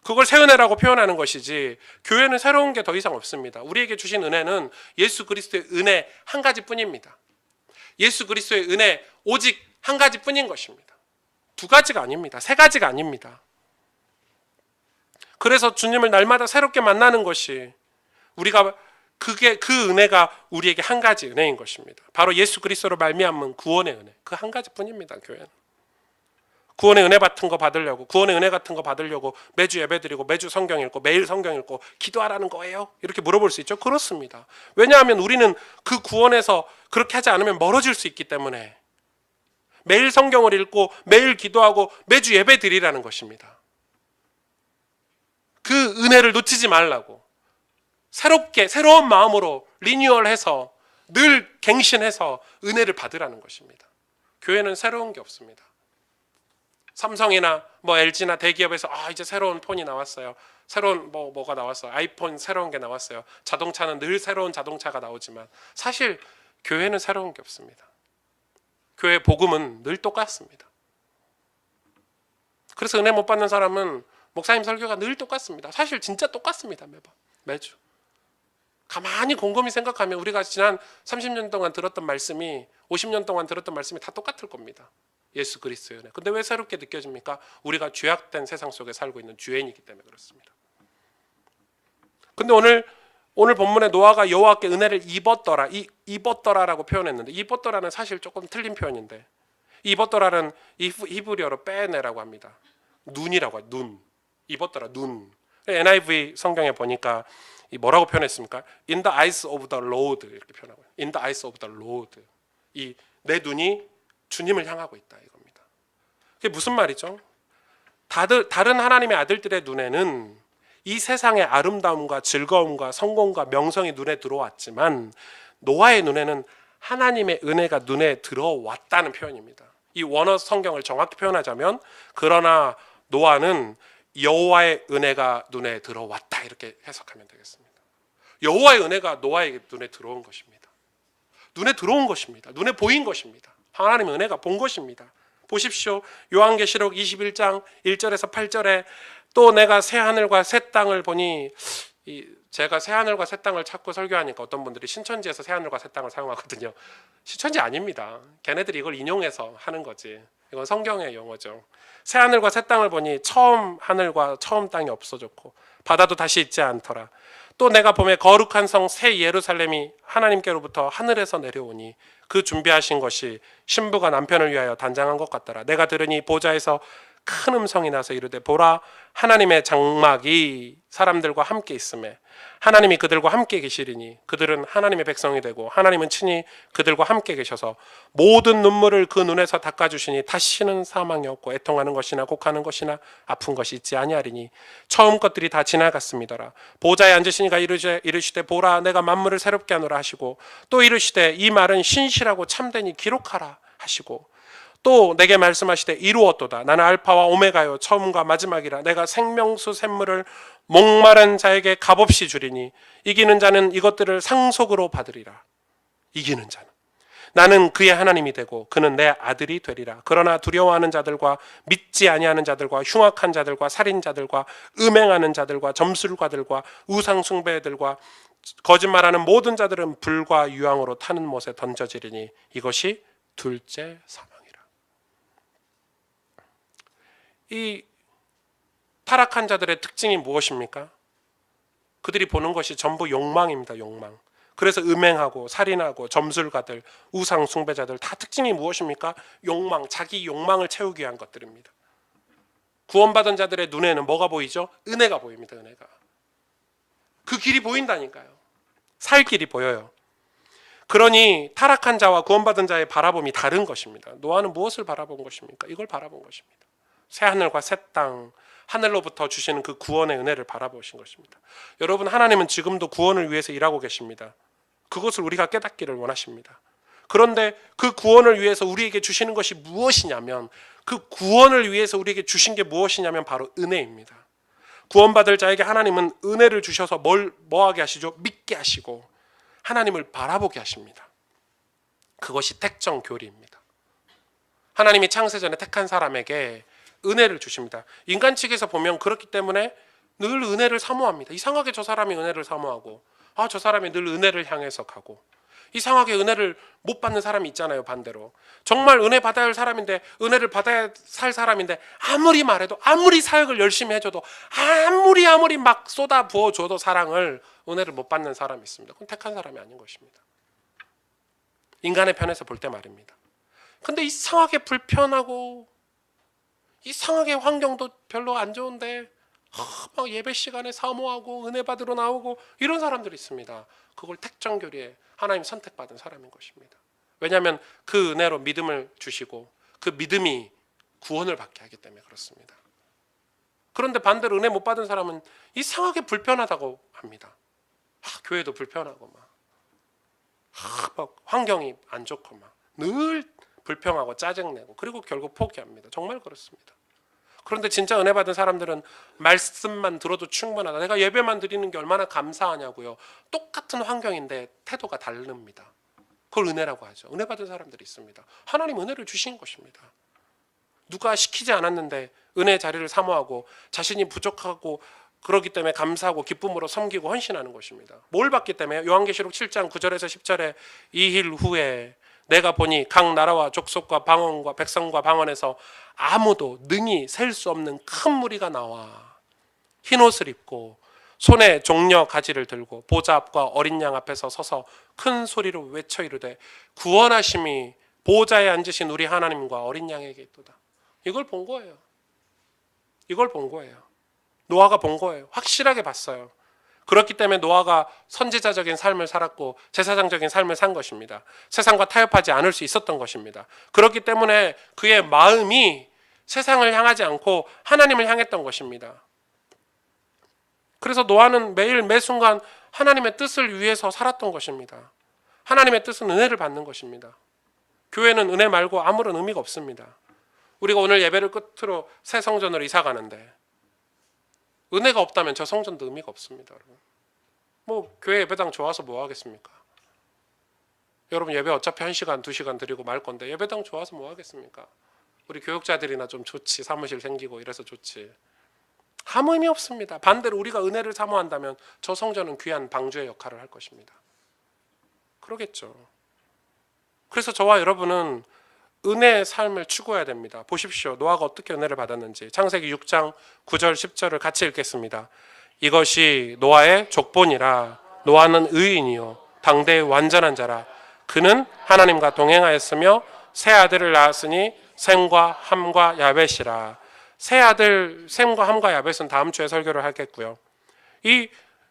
[SPEAKER 2] 그걸 새 은혜라고 표현하는 것이지, 교회는 새로운 게 더 이상 없습니다. 우리에게 주신 은혜는 예수 그리스도의 은혜 한 가지뿐입니다. 예수 그리스도의 은혜 오직 한 가지뿐인 것입니다. 두 가지가 아닙니다. 세 가지가 아닙니다. 그래서 주님을 날마다 새롭게 만나는 것이 그 은혜가 우리에게 한 가지 은혜인 것입니다. 바로 예수 그리스도로 말미암은 구원의 은혜, 그 한 가지뿐입니다. 교회는 구원의 은혜 같은 거 받으려고, 구원의 은혜 같은 거 받으려고 매주 예배드리고 매주 성경 읽고 매일 성경 읽고 기도하라는 거예요? 이렇게 물어볼 수 있죠. 그렇습니다. 왜냐하면 우리는 그 구원에서 그렇게 하지 않으면 멀어질 수 있기 때문에 매일 성경을 읽고 매일 기도하고 매주 예배드리라는 것입니다. 그 은혜를 놓치지 말라고, 새로운 마음으로 리뉴얼해서 늘 갱신해서 은혜를 받으라는 것입니다. 교회는 새로운 게 없습니다. 삼성이나 뭐 LG나 대기업에서 이제 새로운 폰이 나왔어요. 새로운 뭐가 나왔어요. 아이폰 새로운 게 나왔어요. 자동차는 늘 새로운 자동차가 나오지만 사실 교회는 새로운 게 없습니다. 교회 복음은 늘 똑같습니다. 그래서 은혜 못 받는 사람은 목사님 설교가 늘 똑같습니다. 사실 진짜 똑같습니다. 매주. 가만히 곰곰이 생각하면 우리가 지난 30년 동안 들었던 말씀이 50년 동안 들었던 말씀이 다 똑같을 겁니다. 예수 그리스도의 은혜. 근데 왜 새롭게 느껴집니까? 우리가 죄악된 세상 속에 살고 있는 죄인이기 때문에 그렇습니다. 근데 오늘 본문에 노아가 여호와께 은혜를 입었더라. 입었더라라고 표현했는데 입었더라는 사실 조금 틀린 표현인데 입었더라는 히브리어로 빼내라고 합니다. 눈이라고 해요. 눈. 입었더라. 눈. NIV 성경에 보니까 뭐라고 표현했습니까? In the eyes of the Lord 이렇게 표현하고요. In the eyes of the Lord. 이 내 눈이 주님을 향하고 있다 이겁니다. 그게 무슨 말이죠? 다른 하나님의 아들들의 눈에는 이 세상의 아름다움과 즐거움과 성공과 명성이 눈에 들어왔지만 노아의 눈에는 하나님의 은혜가 눈에 들어왔다는 표현입니다. 이 원어 성경을 정확히 표현하자면 그러나 노아는 여호와의 은혜가 눈에 들어왔다 이렇게 해석하면 되겠습니다. 여호와의 은혜가 노아에게 눈에 들어온 것입니다. 눈에 들어온 것입니다. 눈에 보인 것입니다. 하나님의 은혜가 본 것입니다. 보십시오. 요한계시록 21장 1절에서 8절에 또 내가 새 하늘과 새 땅을 보니 제가 새 하늘과 새 땅을 찾고 설교하니까 어떤 분들이 신천지에서 새 하늘과 새 땅을 사용하거든요. 신천지 아닙니다. 걔네들이 이걸 인용해서 하는 거지. 이건 성경의 용어죠. 새 하늘과 새 땅을 보니 처음 하늘과 처음 땅이 없어졌고 바다도 다시 있지 않더라. 또 내가 보매 거룩한 성 새 예루살렘이 하나님께로부터 하늘에서 내려오니 그 준비하신 것이 신부가 남편을 위하여 단장한 것 같더라. 내가 들으니 보좌에서 큰 음성이 나서 이르되 보라 하나님의 장막이 사람들과 함께 있음에 하나님이 그들과 함께 계시리니 그들은 하나님의 백성이 되고 하나님은 친히 그들과 함께 계셔서 모든 눈물을 그 눈에서 닦아주시니 다시는 사망이 없고 애통하는 것이나 곡하는 것이나 아픈 것이 있지 아니하리니 처음 것들이 다 지나갔음이더라. 보좌에 앉으시니가 이르시되 보라 내가 만물을 새롭게 하노라 하시고 또 이르시되 이 말은 신실하고 참되니 기록하라 하시고 또 내게 말씀하시되 이루었도다. 나는 알파와 오메가요 처음과 마지막이라. 내가 생명수 샘물을 목마른 자에게 값없이 주리니 이기는 자는 이것들을 상속으로 받으리라. 이기는 자는 나는 그의 하나님이 되고 그는 내 아들이 되리라. 그러나 두려워하는 자들과 믿지 아니하는 자들과 흉악한 자들과 살인자들과 음행하는 자들과 점술가들과 우상 숭배들과 거짓말하는 모든 자들은 불과 유황으로 타는 못에 던져지리니 이것이 둘째 사망. 이 타락한 자들의 특징이 무엇입니까? 그들이 보는 것이 전부 욕망입니다. 욕망. 그래서 음행하고 살인하고 점술가들, 우상 숭배자들 다 특징이 무엇입니까? 욕망, 자기 욕망을 채우기 위한 것들입니다. 구원받은 자들의 눈에는 뭐가 보이죠? 은혜가 보입니다. 은혜가. 그 길이 보인다니까요. 살 길이 보여요. 그러니 타락한 자와 구원받은 자의 바라봄이 다른 것입니다. 노아는 무엇을 바라본 것입니까? 이걸 바라본 것입니다. 새 하늘과 새 땅, 하늘로부터 주시는 그 구원의 은혜를 바라보신 것입니다. 여러분, 하나님은 지금도 구원을 위해서 일하고 계십니다. 그것을 우리가 깨닫기를 원하십니다. 그런데 그 구원을 위해서 우리에게 주시는 것이 무엇이냐면 그 구원을 위해서 우리에게 주신 게 무엇이냐면 바로 은혜입니다. 구원받을 자에게 하나님은 은혜를 주셔서 뭐하게 하시죠? 믿게 하시고 하나님을 바라보게 하십니다. 그것이 택정 교리입니다. 하나님이 창세전에 택한 사람에게 은혜를 주십니다. 인간 측에서 보면 그렇기 때문에 늘 은혜를 사모합니다. 이상하게 저 사람이 은혜를 사모하고 저 사람이 늘 은혜를 향해서 가고 이상하게 은혜를 못 받는 사람이 있잖아요. 반대로 정말 은혜 받아야 할 사람인데 은혜를 받아야 살 사람인데 아무리 말해도 아무리 사역을 열심히 해줘도 아무리 막 쏟아 부어줘도 사랑을 은혜를 못 받는 사람이 있습니다. 그건 택한 사람이 아닌 것입니다. 인간의 편에서 볼 때 말입니다. 근데 이상하게 불편하고 이상하게 환경도 별로 안 좋은데 막 예배 시간에 사모하고 은혜 받으러 나오고 이런 사람들이 있습니다. 그걸 택정교리에 하나님 선택받은 사람인 것입니다. 왜냐하면 그 은혜로 믿음을 주시고 그 믿음이 구원을 받게 하기 때문에 그렇습니다. 그런데 반대로 은혜 못 받은 사람은 이상하게 불편하다고 합니다. 교회도 불편하고 막 환경이 안 좋고 막 늘 불평하고 짜증내고 그리고 결국 포기합니다. 정말 그렇습니다. 그런데 진짜 은혜 받은 사람들은 말씀만 들어도 충분하다. 내가 예배만 드리는 게 얼마나 감사하냐고요. 똑같은 환경인데 태도가 다릅니다. 그걸 은혜라고 하죠. 은혜 받은 사람들이 있습니다. 하나님 은혜를 주신 것입니다. 누가 시키지 않았는데 은혜의 자리를 사모하고 자신이 부족하고 그렇기 때문에 감사하고 기쁨으로 섬기고 헌신하는 것입니다. 뭘 받기 때문에? 요한계시록 7장 9절에서 10절에 이 일 후에 내가 보니 각 나라와 족속과 방언과 백성과 방언에서 아무도 능히 셀 수 없는 큰 무리가 나와 흰 옷을 입고 손에 종려 가지를 들고 보좌 앞과 어린 양 앞에서 서서 큰 소리로 외쳐 이르되 구원하심이 보좌에 앉으신 우리 하나님과 어린 양에게 있도다. 이걸 본 거예요. 이걸 본 거예요. 노아가 본 거예요. 확실하게 봤어요. 그렇기 때문에 노아가 선지자적인 삶을 살았고 제사장적인 삶을 산 것입니다. 세상과 타협하지 않을 수 있었던 것입니다. 그렇기 때문에 그의 마음이 세상을 향하지 않고 하나님을 향했던 것입니다. 그래서 노아는 매일 매순간 하나님의 뜻을 위해서 살았던 것입니다. 하나님의 뜻은 은혜를 받는 것입니다. 교회는 은혜 말고 아무런 의미가 없습니다. 우리가 오늘 예배를 끝으로 새 성전으로 이사 가는데 은혜가 없다면 저 성전도 의미가 없습니다. 여러분. 뭐 교회 예배당 좋아서 뭐 하겠습니까? 여러분 예배 어차피 1시간 2시간 드리고 말 건데 예배당 좋아서 뭐 하겠습니까? 우리 교육자들이나 좀 좋지. 사무실 생기고 이래서 좋지. 아무 의미 없습니다. 반대로 우리가 은혜를 사모한다면 저 성전은 귀한 방주의 역할을 할 것입니다. 그러겠죠. 그래서 저와 여러분은 은혜의 삶을 추구해야 됩니다. 보십시오. 노아가 어떻게 은혜를 받았는지. 창세기 6장 9절 10절을 같이 읽겠습니다. 이것이 노아의 족본이라. 노아는 의인이요 당대의 완전한 자라. 그는 하나님과 동행하였으며 세 아들을 낳았으니 셈과 함과 야벳이라. 세 아들 셈과 함과 야벳은 다음 주에 설교를 하겠고요. 이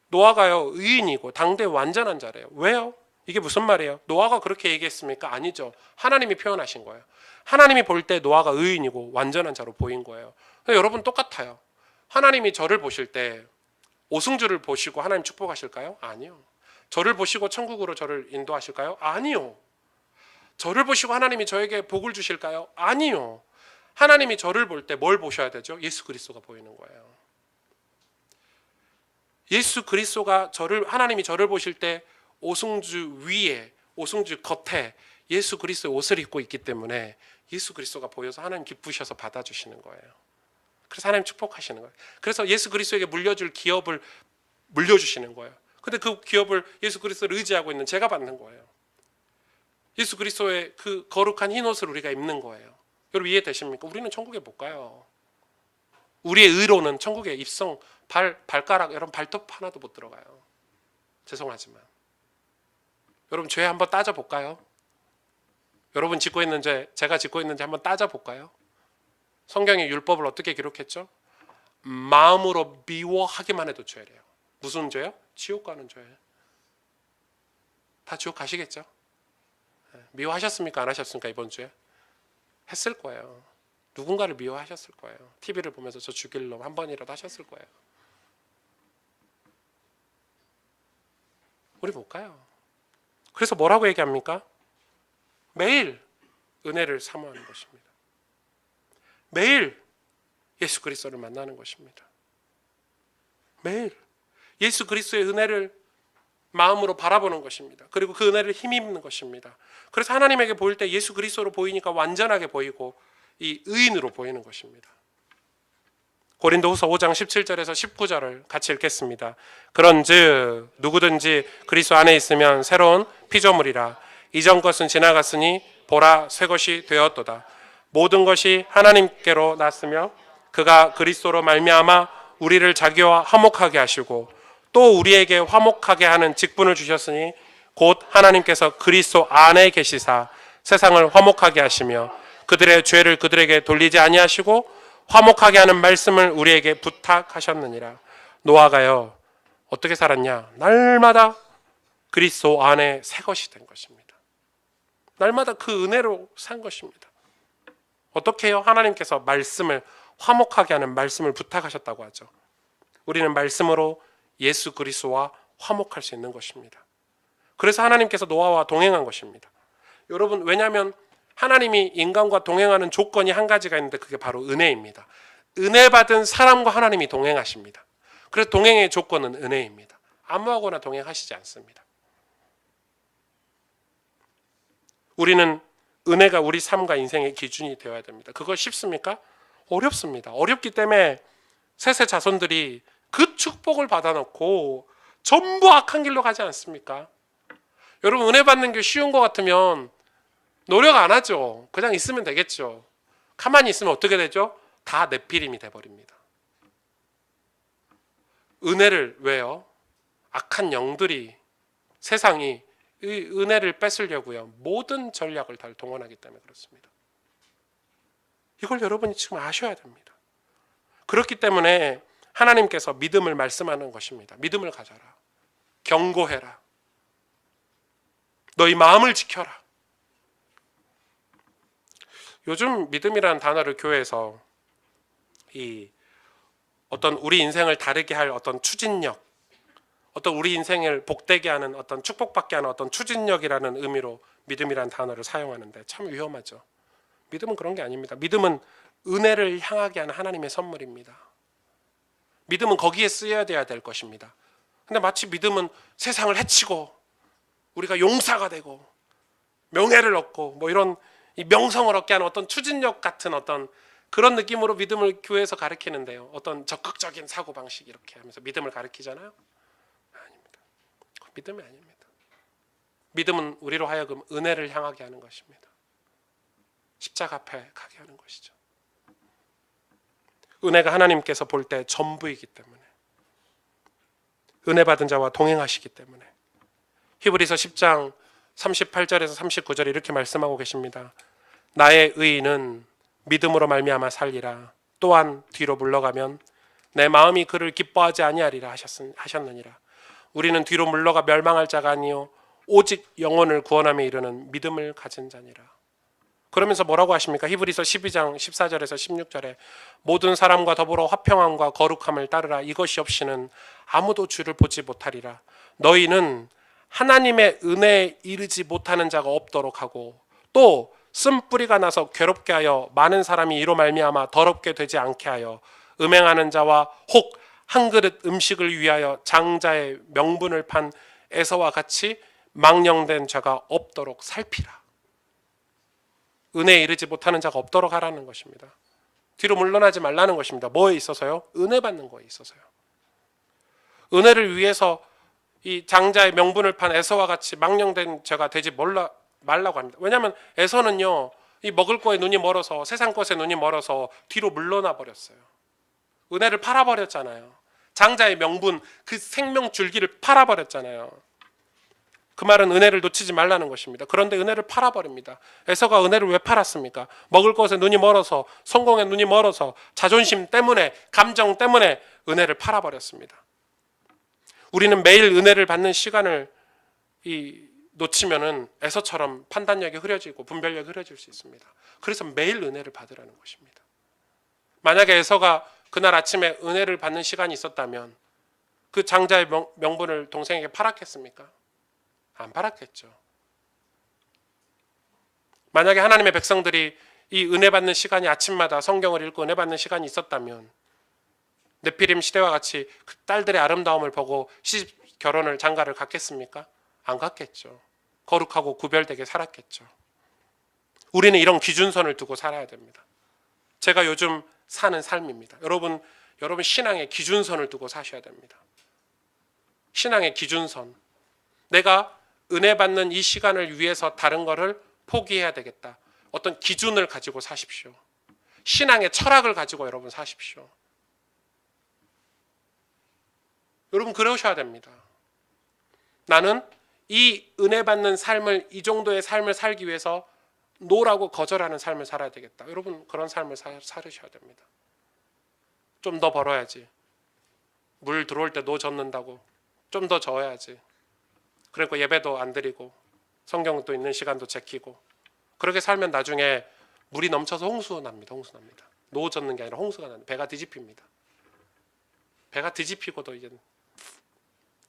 [SPEAKER 2] 노아가요 의인이고 당대의 완전한 자래요. 왜요? 이게 무슨 말이에요? 노아가 그렇게 얘기했습니까? 아니죠. 하나님이 표현하신 거예요. 하나님이 볼 때 노아가 의인이고 완전한 자로 보인 거예요. 여러분 똑같아요. 하나님이 저를 보실 때 오승주를 보시고 하나님 축복하실까요? 아니요. 저를 보시고 천국으로 저를 인도하실까요? 아니요. 저를 보시고 하나님이 저에게 복을 주실까요? 아니요. 하나님이 저를 볼 때 뭘 보셔야 되죠? 예수 그리스도가 보이는 거예요. 예수 그리스도가 하나님이 저를 보실 때 오승주 위에, 오승주 겉에 예수 그리스도의 옷을 입고 있기 때문에 예수 그리스도가 보여서 하나님 기쁘셔서 받아주시는 거예요. 그래서 하나님 축복하시는 거예요. 그래서 예수 그리스도에게 물려줄 기업을 물려주시는 거예요. 근데 그 기업을 예수 그리스도를 의지하고 있는 제가 받는 거예요. 예수 그리스도의 그 거룩한 흰 옷을 우리가 입는 거예요. 여러분 이해되십니까? 우리는 천국에 못 가요. 우리의 의로는 천국에 입성, 발가락, 여러분 발톱 하나도 못 들어가요. 죄송하지만. 여러분 죄 한번 따져볼까요? 여러분 짓고 있는 죄, 제가 짓고 있는 죄 한번 따져볼까요? 성경이 율법을 어떻게 기록했죠? 마음으로 미워하기만 해도 죄래요. 무슨 죄요? 지옥 가는 죄. 다 지옥 가시겠죠? 미워하셨습니까? 안 하셨습니까? 이번 주에? 했을 거예요. 누군가를 미워하셨을 거예요. TV를 보면서 저 죽일 놈 한 번이라도 하셨을 거예요. 우리 못 가요. 그래서 뭐라고 얘기합니까? 매일 은혜를 사모하는 것입니다. 매일 예수 그리스도를 만나는 것입니다. 매일 예수 그리스도의 은혜를 마음으로 바라보는 것입니다. 그리고 그 은혜를 힘입는 것입니다. 그래서 하나님에게 보일 때 예수 그리스도로 보이니까 완전하게 보이고 이 의인으로 보이는 것입니다. 고린도후서 5장 17절에서 19절을 같이 읽겠습니다. 그런즉 누구든지 그리스도 안에 있으면 새로운 피조물이라. 이전 것은 지나갔으니 보라 새 것이 되었도다. 모든 것이 하나님께로 났으며 그가 그리스도로 말미암아 우리를 자기와 화목하게 하시고 또 우리에게 화목하게 하는 직분을 주셨으니 곧 하나님께서 그리스도 안에 계시사 세상을 화목하게 하시며 그들의 죄를 그들에게 돌리지 아니하시고 화목하게 하는 말씀을 우리에게 부탁하셨느니라. 노아가요 어떻게 살았냐? 날마다 그리스도 안에 새 것이 된 것입니다. 날마다 그 은혜로 산 것입니다. 어떻게 해요? 하나님께서 말씀을 화목하게 하는 말씀을 부탁하셨다고 하죠. 우리는 말씀으로 예수 그리스도와 화목할 수 있는 것입니다. 그래서 하나님께서 노아와 동행한 것입니다. 여러분 왜냐하면 하나님이 인간과 동행하는 조건이 한 가지가 있는데 그게 바로 은혜입니다. 은혜 받은 사람과 하나님이 동행하십니다. 그래서 동행의 조건은 은혜입니다. 아무하고나 동행하시지 않습니다. 우리는 은혜가 우리 삶과 인생의 기준이 되어야 됩니다. 그거 쉽습니까? 어렵습니다. 어렵기 때문에 셋의 자손들이 그 축복을 받아놓고 전부 악한 길로 가지 않습니까? 여러분, 은혜 받는 게 쉬운 것 같으면 노력 안 하죠. 그냥 있으면 되겠죠. 가만히 있으면 어떻게 되죠? 다 네피림이 돼버립니다. 은혜를 왜요? 악한 영들이, 세상이 이 은혜를 뺏으려고요, 모든 전략을 다 동원하기 때문에 그렇습니다. 이걸 여러분이 지금 아셔야 됩니다. 그렇기 때문에 하나님께서 믿음을 말씀하는 것입니다. 믿음을 가져라. 경고해라. 너희 마음을 지켜라. 요즘 믿음이라는 단어를 교회에서 이 어떤 우리 인생을 다르게 할 어떤 추진력, 어떤 우리 인생을 복되게 하는, 어떤 축복받게 하는 어떤 추진력이라는 의미로 믿음이라는 단어를 사용하는데 참 위험하죠. 믿음은 그런 게 아닙니다. 믿음은 은혜를 향하게 하는 하나님의 선물입니다. 믿음은 거기에 쓰여야 될 것입니다. 근데 마치 믿음은 세상을 해치고 우리가 용사가 되고 명예를 얻고 뭐 이런 이 명성을 얻게 하는 어떤 추진력 같은 어떤 그런 느낌으로 믿음을 교회에서 가르치는데요. 어떤 적극적인 사고방식 이렇게 하면서 믿음을 가르치잖아요. 아닙니다. 믿음이 아닙니다. 믿음은 우리로 하여금 은혜를 향하게 하는 것입니다. 십자가 앞에 가게 하는 것이죠. 은혜가 하나님께서 볼 때 전부이기 때문에, 은혜 받은 자와 동행하시기 때문에. 히브리서 10장 38절에서 39절에 이렇게 말씀하고 계십니다. 나의 의인은 믿음으로 말미암아 살리라. 또한 뒤로 물러가면 내 마음이 그를 기뻐하지 아니하리라 하셨느니라. 우리는 뒤로 물러가 멸망할 자가 아니요 오직 영혼을 구원함에 이르는 믿음을 가진 자니라. 그러면서 뭐라고 하십니까? 히브리서 12장 14절에서 16절에 모든 사람과 더불어 화평함과 거룩함을 따르라. 이것이 없이는 아무도 주를 보지 못하리라. 너희는 하나님의 은혜에 이르지 못하는 자가 없도록 하고 또 쓴뿌리가 나서 괴롭게 하여 많은 사람이 이로 말미암아 더럽게 되지 않게 하여 음행하는 자와 혹 한 그릇 음식을 위하여 장자의 명분을 판 에서와 같이 망령된 자가 없도록 살피라. 은혜에 이르지 못하는 자가 없도록 하라는 것입니다. 뒤로 물러나지 말라는 것입니다. 뭐에 있어서요? 은혜 받는 거에 있어서요. 은혜를 위해서 이 장자의 명분을 판 에서와 같이 망령된 자가 되지 말라고 합니다. 왜냐하면 에서는요, 이 먹을 거에 눈이 멀어서, 세상 것에 눈이 멀어서 뒤로 물러나 버렸어요. 은혜를 팔아버렸잖아요. 장자의 명분, 그 생명 줄기를 팔아버렸잖아요. 그 말은 은혜를 놓치지 말라는 것입니다. 그런데 은혜를 팔아버립니다. 에서가 은혜를 왜 팔았습니까? 먹을 것에 눈이 멀어서, 성공에 눈이 멀어서, 자존심 때문에, 감정 때문에 은혜를 팔아버렸습니다. 우리는 매일 은혜를 받는 시간을 놓치면은 에서처럼 판단력이 흐려지고 분별력이 흐려질 수 있습니다. 그래서 매일 은혜를 받으라는 것입니다. 만약에 에서가 그날 아침에 은혜를 받는 시간이 있었다면 그 장자의 명분을 동생에게 팔았겠습니까? 안 팔았겠죠. 만약에 하나님의 백성들이 이 은혜 받는 시간이 아침마다 성경을 읽고 은혜 받는 시간이 있었다면 네피림 시대와 같이 그 딸들의 아름다움을 보고 시집 결혼을 장가를 갔겠습니까? 안 갔겠죠. 거룩하고 구별되게 살았겠죠. 우리는 이런 기준선을 두고 살아야 됩니다. 제가 요즘 사는 삶입니다. 여러분 신앙의 기준선을 두고 사셔야 됩니다. 신앙의 기준선. 내가 은혜 받는 이 시간을 위해서 다른 거를 포기해야 되겠다. 어떤 기준을 가지고 사십시오. 신앙의 철학을 가지고 여러분 사십시오. 여러분 그러셔야 됩니다. 나는 이 은혜 받는 삶을, 이 정도의 삶을 살기 위해서 노라고 거절하는 삶을 살아야 되겠다. 여러분 그런 삶을 살으셔야 됩니다. 좀 더 벌어야지. 물 들어올 때 노 젓는다고 좀 더 저어야지. 그러니까 예배도 안 드리고 성경도 있는 시간도 제키고 그렇게 살면 나중에 물이 넘쳐서 홍수 납니다. 노 젓는 게 아니라 홍수가 납니다. 배가 뒤집힙니다. 배가 뒤집히고도 이제.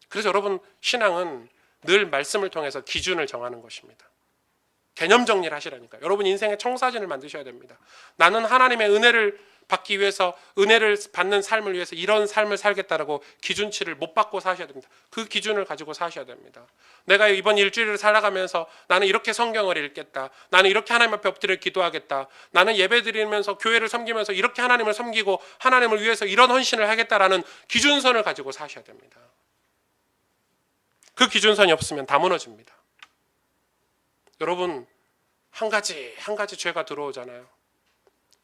[SPEAKER 2] 그래서 여러분 신앙은 늘 말씀을 통해서 기준을 정하는 것입니다. 개념 정리를 하시라니까요. 여러분 인생의 청사진을 만드셔야 됩니다. 나는 하나님의 은혜를 받기 위해서, 은혜를 받는 삶을 위해서 이런 삶을 살겠다라고 기준치를 못 받고 사셔야 됩니다. 그 기준을 가지고 사셔야 됩니다. 내가 이번 일주일을 살아가면서 나는 이렇게 성경을 읽겠다, 나는 이렇게 하나님 앞에 엎드려 기도하겠다, 나는 예배 드리면서 교회를 섬기면서 이렇게 하나님을 섬기고 하나님을 위해서 이런 헌신을 하겠다라는 기준선을 가지고 사셔야 됩니다. 그 기준선이 없으면 다 무너집니다. 여러분, 한 가지 죄가 들어오잖아요.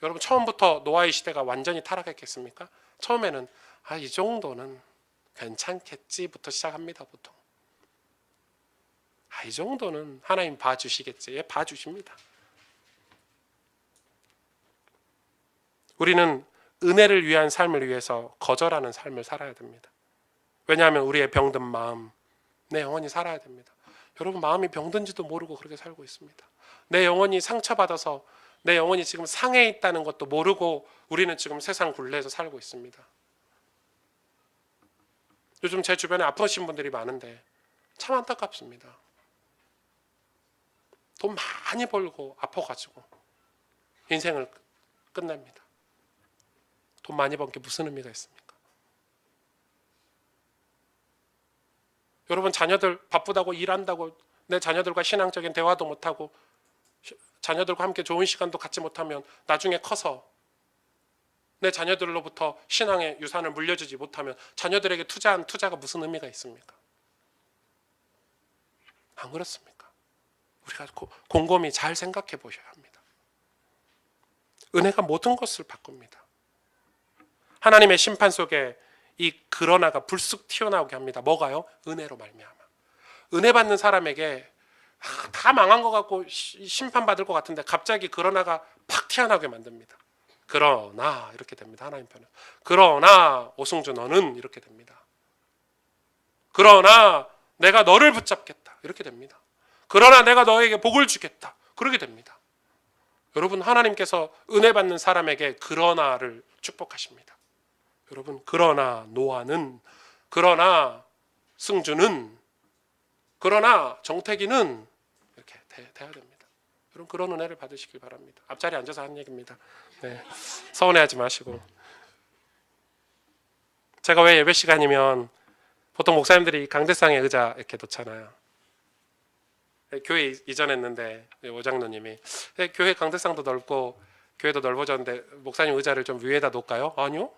[SPEAKER 2] 여러분, 처음부터 노아의 시대가 완전히 타락했겠습니까? 처음에는 이 정도는 괜찮겠지부터 시작합니다. 보통 이 정도는 하나님 봐주시겠지. 예, 봐주십니다. 우리는 은혜를 위한 삶을 위해서 거절하는 삶을 살아야 됩니다. 왜냐하면 우리의 병든 마음, 내 영혼이 살아야 됩니다. 여러분, 마음이 병든지도 모르고 그렇게 살고 있습니다. 내 영혼이 상처받아서 내 영혼이 지금 상해 있다는 것도 모르고 우리는 지금 세상 굴레에서 살고 있습니다. 요즘 제 주변에 아프신 분들이 많은데 참 안타깝습니다. 돈 많이 벌고 아파가지고 인생을 끝냅니다. 돈 많이 번 게 무슨 의미가 있습니까? 여러분, 자녀들 바쁘다고 일한다고 내 자녀들과 신앙적인 대화도 못하고 자녀들과 함께 좋은 시간도 갖지 못하면 나중에 커서 내 자녀들로부터 신앙의 유산을 물려주지 못하면 자녀들에게 투자한 투자가 무슨 의미가 있습니까? 안 그렇습니까? 우리가 곰곰이 잘 생각해 보셔야 합니다. 은혜가 모든 것을 바꿉니다. 하나님의 심판 속에 이 그러나가 불쑥 튀어나오게 합니다. 뭐가요? 은혜로 말미암아. 은혜 받는 사람에게 다 망한 것 같고 심판받을 것 같은데 갑자기 그러나가 팍 튀어나오게 만듭니다. 그러나 이렇게 됩니다. 하나님 편은. 그러나 오승주 너는 이렇게 됩니다. 그러나 내가 너를 붙잡겠다 이렇게 됩니다. 그러나 내가 너에게 복을 주겠다 그렇게 됩니다. 여러분, 하나님께서 은혜 받는 사람에게 그러나를 축복하십니다. 여러분, 그러나 노아는, 그러나 승주는, 그러나 정태기는 이렇게 돼야 됩니다. 여러분, 그런 은혜를 받으시길 바랍니다. 앞자리에 앉아서 한 얘기입니다. 네, 서운해하지 마시고. 제가 왜 예배 시간이면 보통 목사님들이 강대상에 의자 이렇게 놓잖아요. 교회 이전했는데 오장로님이 교회 강대상도 넓고 교회도 넓어졌는데 목사님 의자를 좀 위에다 놓을까요? 아니요.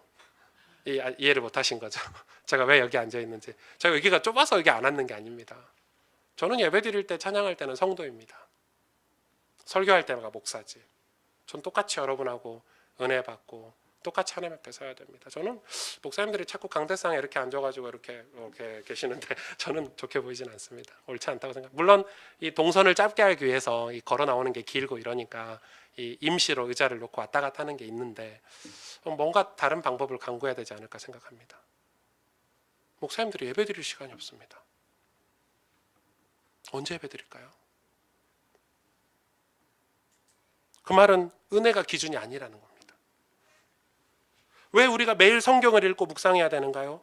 [SPEAKER 2] 이해를 못 하신 거죠. 제가 왜 여기 앉아 있는지. 제가 여기가 좁아서 여기 안 앉는 게 아닙니다. 저는 예배 드릴 때 찬양할 때는 성도입니다. 설교할 때가 목사지. 전 똑같이 여러분하고 은혜 받고 똑같이 하나님 앞에 서야 됩니다. 저는 목사님들이 자꾸 강대상에 이렇게 앉아가지고 이렇게 계시는데 저는 좋게 보이진 않습니다. 옳지 않다고 생각. 물론 이 동선을 짧게 하기 위해서 이 걸어 나오는 게 길고 이러니까 이 임시로 의자를 놓고 왔다 갔다 하는 게 있는데 뭔가 다른 방법을 강구해야 되지 않을까 생각합니다. 목사님들이 예배 드릴 시간이 없습니다. 언제 예배 드릴까요? 그 말은 은혜가 기준이 아니라는 겁니다. 왜 우리가 매일 성경을 읽고 묵상해야 되는가요?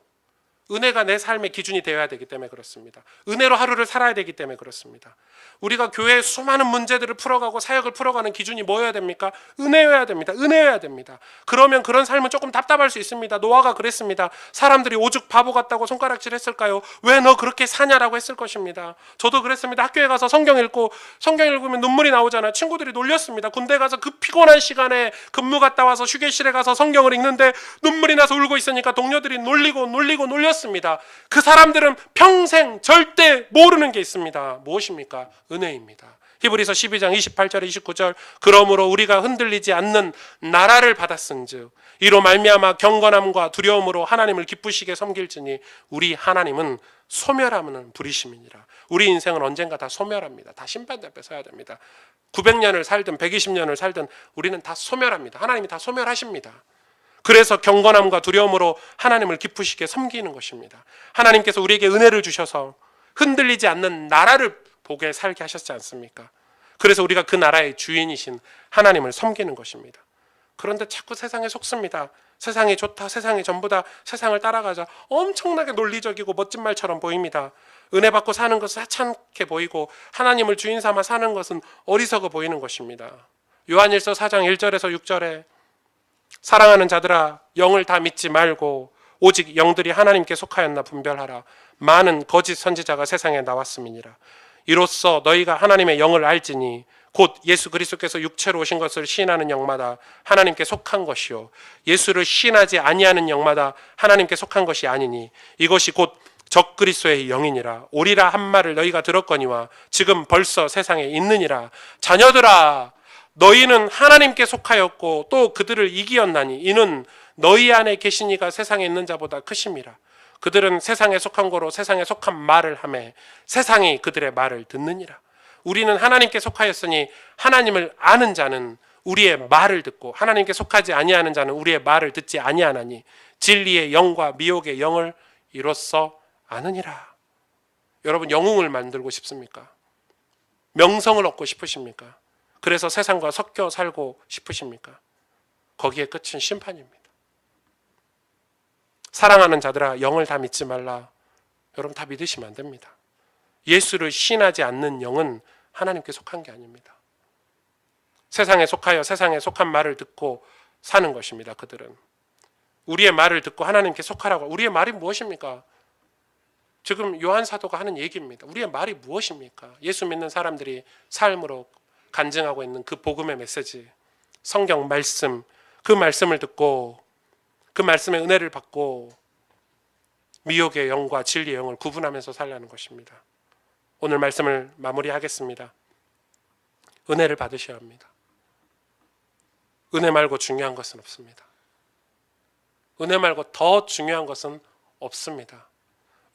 [SPEAKER 2] 은혜가 내 삶의 기준이 되어야 되기 때문에 그렇습니다. 은혜로 하루를 살아야 되기 때문에 그렇습니다. 우리가 교회의 수많은 문제들을 풀어가고 사역을 풀어가는 기준이 뭐여야 됩니까? 은혜여야 됩니다. 은혜여야 됩니다. 그러면 그런 삶은 조금 답답할 수 있습니다. 노아가 그랬습니다. 사람들이 오죽 바보 같다고 손가락질 했을까요? 왜 너 그렇게 사냐라고 했을 것입니다. 저도 그랬습니다. 학교에 가서 성경 읽으면 눈물이 나오잖아요. 친구들이 놀렸습니다. 군대 가서 그 피곤한 시간에 근무 갔다 와서 휴게실에 가서 성경을 읽는데 눈물이 나서 울고 있으니까 동료들이 놀렸습니다. 그 사람들은 평생 절대 모르는 게 있습니다. 무엇입니까? 은혜입니다. 히브리서 12장 28절 29절 그러므로 우리가 흔들리지 않는 나라를 받았은즉 이로 말미암아 경건함과 두려움으로 하나님을 기쁘시게 섬길지니 우리 하나님은 소멸하는 부리심이니라. 우리 인생은 언젠가 다 소멸합니다. 다 심판 앞에 서야 됩니다. 900년을 살든 120년을 살든 우리는 다 소멸합니다. 하나님이 다 소멸하십니다. 그래서 경건함과 두려움으로 하나님을 기쁘시게 섬기는 것입니다. 하나님께서 우리에게 은혜를 주셔서 흔들리지 않는 나라를 보게 살게 하셨지 않습니까? 그래서 우리가 그 나라의 주인이신 하나님을 섬기는 것입니다. 그런데 자꾸 세상에 속습니다. 세상이 좋다, 세상이 전부다, 세상을 따라가자. 엄청나게 논리적이고 멋진 말처럼 보입니다. 은혜 받고 사는 것은 하찮게 보이고 하나님을 주인 삼아 사는 것은 어리석어 보이는 것입니다. 요한일서 4장 1절에서 6절에 사랑하는 자들아 영을 다 믿지 말고 오직 영들이 하나님께 속하였나 분별하라. 많은 거짓 선지자가 세상에 나왔음이니라. 이로써 너희가 하나님의 영을 알지니 곧 예수 그리스도께서 육체로 오신 것을 시인하는 영마다 하나님께 속한 것이요 예수를 시인하지 아니하는 영마다 하나님께 속한 것이 아니니 이것이 곧 적그리스도의 영이니라. 오리라 한 말을 너희가 들었거니와 지금 벌써 세상에 있느니라. 자녀들아 너희는 하나님께 속하였고 또 그들을 이기었나니 이는 너희 안에 계신 이가 세상에 있는 자보다 크심이라. 그들은 세상에 속한 거로 세상에 속한 말을 하매 세상이 그들의 말을 듣느니라. 우리는 하나님께 속하였으니 하나님을 아는 자는 우리의 말을 듣고 하나님께 속하지 아니하는 자는 우리의 말을 듣지 아니하나니 진리의 영과 미혹의 영을 이로써 아느니라. 여러분 영웅을 만들고 싶습니까? 명성을 얻고 싶으십니까? 그래서 세상과 섞여 살고 싶으십니까? 거기에 끝은 심판입니다. 사랑하는 자들아 영을 다 믿지 말라. 여러분 다 믿으시면 안 됩니다. 예수를 신하지 않는 영은 하나님께 속한 게 아닙니다. 세상에 속하여 세상에 속한 말을 듣고 사는 것입니다. 그들은 우리의 말을 듣고 하나님께 속하라고. 우리의 말이 무엇입니까? 지금 요한 사도가 하는 얘기입니다. 우리의 말이 무엇입니까? 예수 믿는 사람들이 삶으로 간증하고 있는 그 복음의 메시지, 성경 말씀, 그 말씀을 듣고 그 말씀의 은혜를 받고 미혹의 영과 진리의 영을 구분하면서 살라는 것입니다. 오늘 말씀을 마무리하겠습니다. 은혜를 받으셔야 합니다. 은혜 말고 중요한 것은 없습니다. 은혜 말고 더 중요한 것은 없습니다.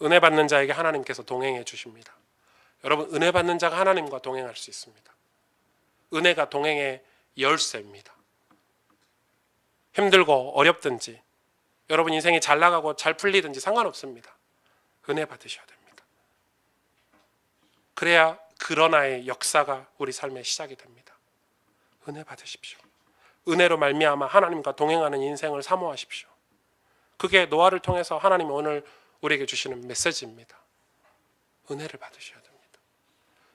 [SPEAKER 2] 은혜 받는 자에게 하나님께서 동행해 주십니다. 여러분 은혜 받는 자가 하나님과 동행할 수 있습니다. 은혜가 동행의 열쇠입니다. 힘들고 어렵든지 여러분 인생이 잘 나가고 잘 풀리든지 상관없습니다. 은혜 받으셔야 됩니다. 그래야 그러나의 역사가 우리 삶의 시작이 됩니다. 은혜 받으십시오. 은혜로 말미암아 하나님과 동행하는 인생을 사모하십시오. 그게 노아를 통해서 하나님이 오늘 우리에게 주시는 메시지입니다. 은혜를 받으셔야 됩니다.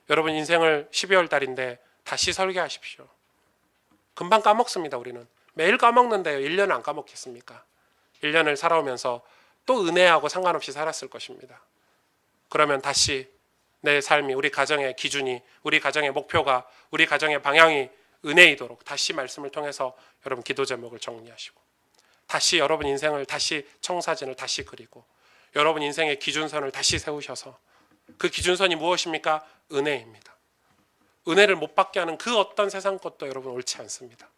[SPEAKER 2] 여러분 인생을 12월 달인데 다시 설계하십시오. 금방 까먹습니다. 우리는 매일 까먹는데요. 1년을 안 까먹겠습니까? 1년을 살아오면서 또 은혜하고 상관없이 살았을 것입니다. 그러면 다시 내 삶이, 우리 가정의 기준이, 우리 가정의 목표가, 우리 가정의 방향이 은혜이도록 다시 말씀을 통해서 여러분 기도 제목을 정리하시고 다시 여러분 인생을 다시 청사진을 다시 그리고 여러분 인생의 기준선을 다시 세우셔서 그 기준선이 무엇입니까? 은혜입니다. 은혜를 못 받게 하는 그 어떤 세상 것도 여러분 옳지 않습니다.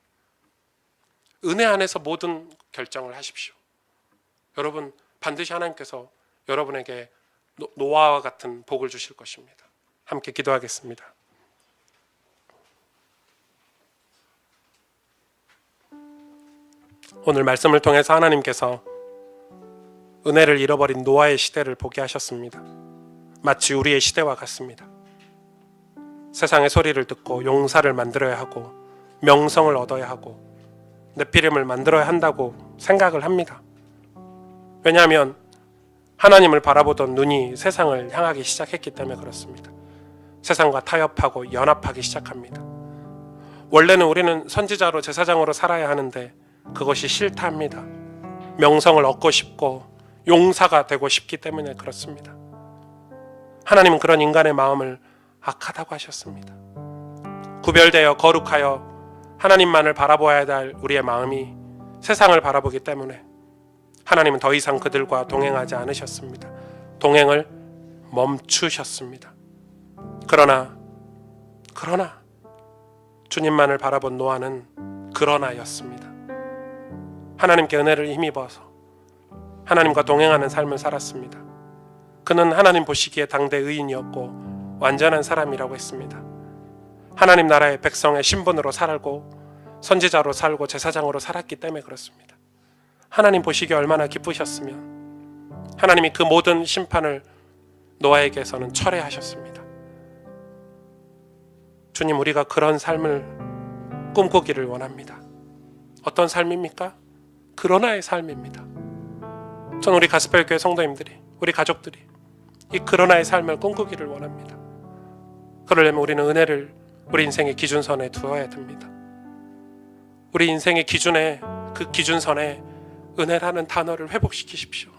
[SPEAKER 2] 은혜 안에서 모든 결정을 하십시오. 여러분 반드시 하나님께서 여러분에게 노아와 같은 복을 주실 것입니다. 함께 기도하겠습니다. 오늘 말씀을 통해서 하나님께서 은혜를 잃어버린 노아의 시대를 보게 하셨습니다. 마치 우리의 시대와 같습니다. 세상의 소리를 듣고 용사를 만들어야 하고 명성을 얻어야 하고 네피림을 만들어야 한다고 생각을 합니다. 왜냐하면 하나님을 바라보던 눈이 세상을 향하기 시작했기 때문에 그렇습니다. 세상과 타협하고 연합하기 시작합니다. 원래는 우리는 선지자로 제사장으로 살아야 하는데 그것이 싫다 합니다. 명성을 얻고 싶고 용사가 되고 싶기 때문에 그렇습니다. 하나님은 그런 인간의 마음을 악하다고 하셨습니다. 구별되어 거룩하여 하나님만을 바라보아야 할 우리의 마음이 세상을 바라보기 때문에 하나님은 더 이상 그들과 동행하지 않으셨습니다. 동행을 멈추셨습니다. 그러나 주님만을 바라본 노아는 그러나였습니다. 하나님께 은혜를 힘입어서 하나님과 동행하는 삶을 살았습니다. 그는 하나님 보시기에 당대 의인이었고 완전한 사람이라고 했습니다. 하나님 나라의 백성의 신분으로 살고 선지자로 살고 제사장으로 살았기 때문에 그렇습니다. 하나님 보시기에 얼마나 기쁘셨으면 하나님이 그 모든 심판을 노아에게서는 철회하셨습니다. 주님, 우리가 그런 삶을 꿈꾸기를 원합니다. 어떤 삶입니까? 그러나의 삶입니다. 전 우리 가스펠교회 성도님들이, 우리 가족들이 이 그러나의 삶을 꿈꾸기를 원합니다. 그러려면 우리는 은혜를 우리 인생의 기준선에 두어야 됩니다. 우리 인생의 기준에 그 그 기준선에 은혜라는 단어를 회복시키십시오.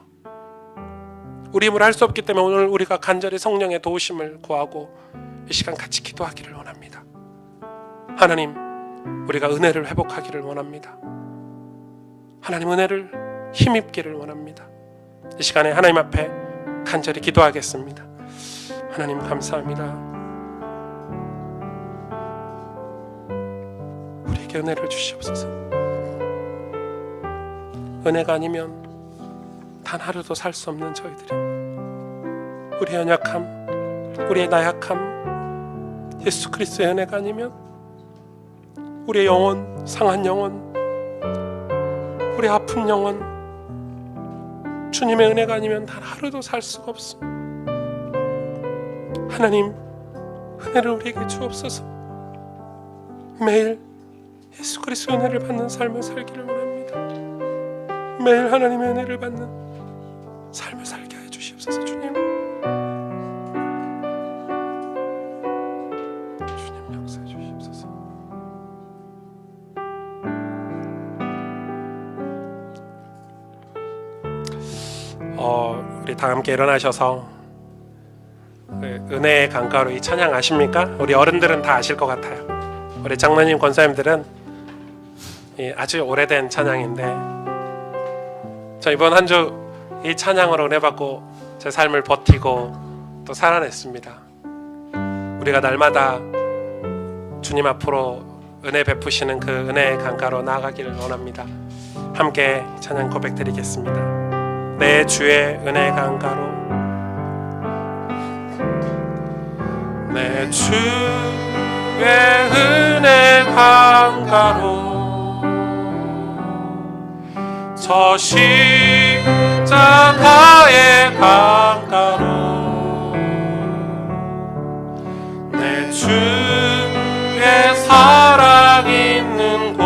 [SPEAKER 2] 우리 힘으로 할 수 없기 때문에 오늘 우리가 간절히 성령의 도우심을 구하고 이 시간 같이 기도하기를 원합니다. 하나님, 우리가 은혜를 회복하기를 원합니다. 하나님, 은혜를 힘입기를 원합니다. 이 시간에 하나님 앞에 간절히 기도하겠습니다. 하나님, 감사합니다. 우리에게 은혜를 주시옵소서. 은혜가 아니면 단 하루도 살 수 없는 저희들이, 우리의 연약함, 우리의 나약함, 예수 그리스도의 은혜가 아니면 우리의 영혼, 상한 영혼, 우리의 아픈 영혼, 주님의 은혜가 아니면 단 하루도 살 수가 없습니다. 하나님, 은혜를 우리에게 주옵소서. 매일 예수 그리스도의 은혜를 받는 삶을 살기를 원합니다. 매일 하나님의 은혜를 받는 삶을 살게 해 주시옵소서. 주님, 주님 역사해 주시옵소서. 우리 다 함께 일어나셔서 은혜의 강가로 이 찬양 아십니까? 우리 어른들은 다 아실 것 같아요. 우리 장로님, 권사님들은 아주 오래된 찬양인데, 저 이번 한 주 이 찬양으로 은혜 받고 제 삶을 버티고 또 살아냈습니다. 우리가 날마다 주님 앞으로 은혜 베푸시는 그 은혜의 강가로 나아가기를 원합니다. 함께 찬양 고백드리겠습니다. 내 주의 은혜 강가로, 내 주의 은혜 강가로, 저 십자가의 강가로, 내 주의 사랑 있는 곳,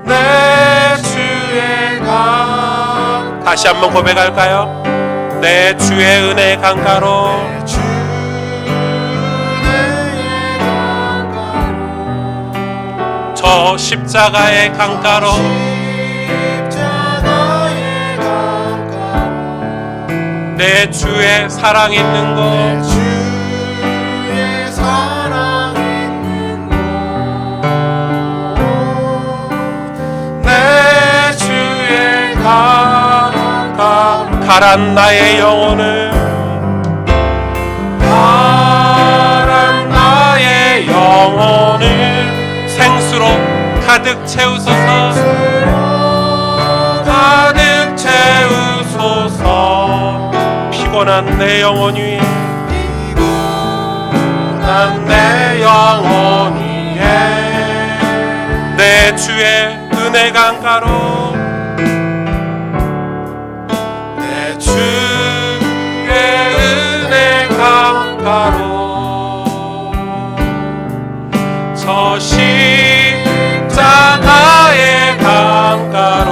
[SPEAKER 2] 내 주의 강, 다시 한번 고백할까요? 내 주의 은혜 강가로, 저 십자가의 강가로, 내 주의 사랑 있는 곳, 내 주의 강가, 가란 나의 영혼을, 가란 나의 영혼을 생수로 가득 채우소서, 가득 채우소서. 피곤한 내 영혼 위에, 피곤한 내 영혼 위에, 내 주의 은혜 강가로, 내 주의 은혜 강가로, 저 십자가의 강가로,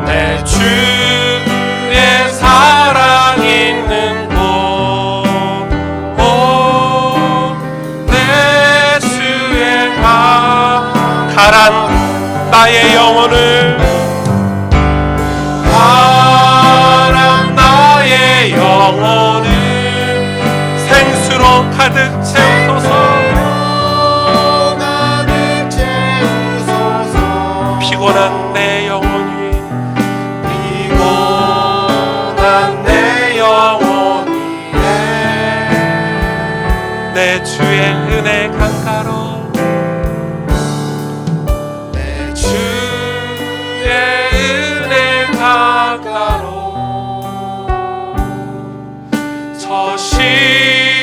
[SPEAKER 2] 내 주의 사랑 있는 곳, 내 주의 가란 나의 영혼을, 가란 나의 영혼을 생수로 가득 채우소서, 피곤한 내 영혼 위에, 피곤한 내 영혼 위에, 내 주의 은혜 강가로, 내 주의 은혜 강가로, 저 십자가의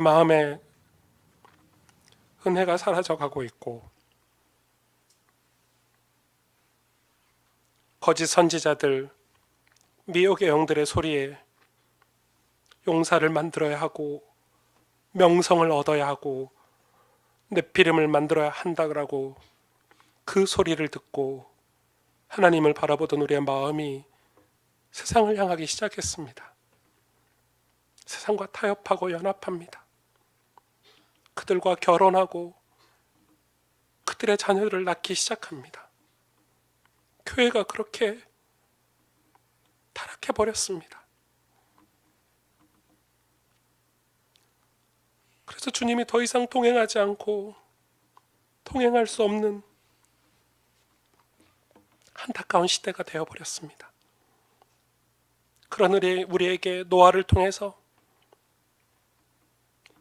[SPEAKER 2] 마음에 은혜가 사라져가고 있고 거짓 선지자들, 미혹의 영들의 소리에 용사를 만들어야 하고 명성을 얻어야 하고 네피림을 만들어야 한다고 그 소리를 듣고 하나님을 바라보던 우리의 마음이 세상을 향하기 시작했습니다. 세상과 타협하고 연합합니다. 그들과 결혼하고 그들의 자녀들을 낳기 시작합니다. 교회가 그렇게 타락해버렸습니다. 그래서 주님이 더 이상 동행하지 않고 동행할 수 없는 안타까운 시대가 되어버렸습니다. 그런 우리에게 노아를 통해서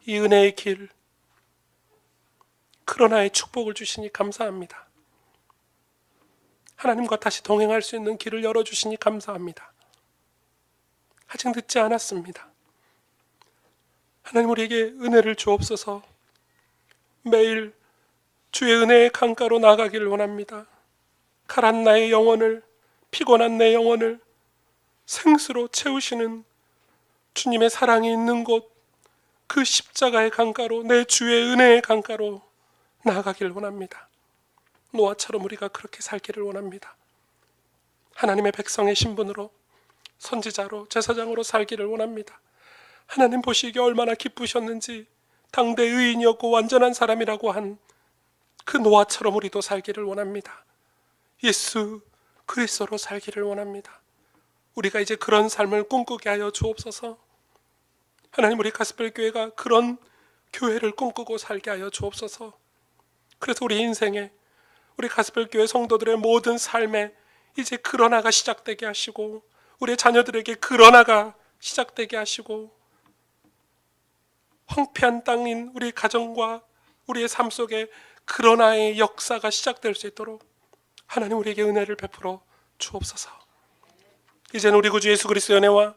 [SPEAKER 2] 이 은혜의 길, 그러나의 축복을 주시니 감사합니다. 하나님과 다시 동행할 수 있는 길을 열어주시니 감사합니다. 아직 늦지 않았습니다. 하나님 우리에게 은혜를 주옵소서. 매일 주의 은혜의 강가로 나가기를 원합니다. 가란 나의 영혼을, 피곤한 내 영혼을 생수로 채우시는 주님의 사랑이 있는 곳, 그 십자가의 강가로, 내 주의 은혜의 강가로 나아가기를 원합니다. 노아처럼 우리가 그렇게 살기를 원합니다. 하나님의 백성의 신분으로, 선지자로, 제사장으로 살기를 원합니다. 하나님 보시기에 얼마나 기쁘셨는지 당대 의인이었고 완전한 사람이라고 한 그 노아처럼 우리도 살기를 원합니다. 예수 그리스도로 살기를 원합니다. 우리가 이제 그런 삶을 꿈꾸게 하여 주옵소서. 하나님 우리 가스펠교회가 그런 교회를 꿈꾸고 살게 하여 주옵소서. 그래서 우리 인생에, 우리 가스펠교회 성도들의 모든 삶에 이제 그러나가 시작되게 하시고, 우리의 자녀들에게 그러나가 시작되게 하시고, 황폐한 땅인 우리 가정과 우리의 삶 속에 그러나의 역사가 시작될 수 있도록 하나님 우리에게 은혜를 베풀어 주옵소서. 이제는 우리 구주 예수 그리스도의 은혜와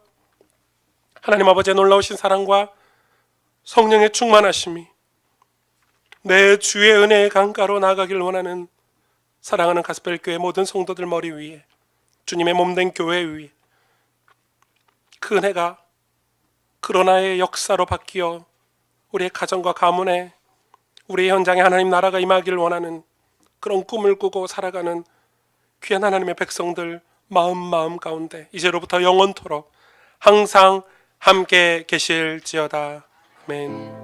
[SPEAKER 2] 하나님 아버지의 놀라우신 사랑과 성령의 충만하심이 내 주의 은혜의 강가로 나아가길 원하는 사랑하는 가스펠교회 모든 성도들 머리 위에, 주님의 몸된 교회 위에 그 은혜가 그러나의 역사로 바뀌어 우리의 가정과 가문에, 우리의 현장에 하나님 나라가 임하기를 원하는 그런 꿈을 꾸고 살아가는 귀한 하나님의 백성들 마음 가운데 이제로부터 영원토록 항상 함께 계실지어다. 아멘.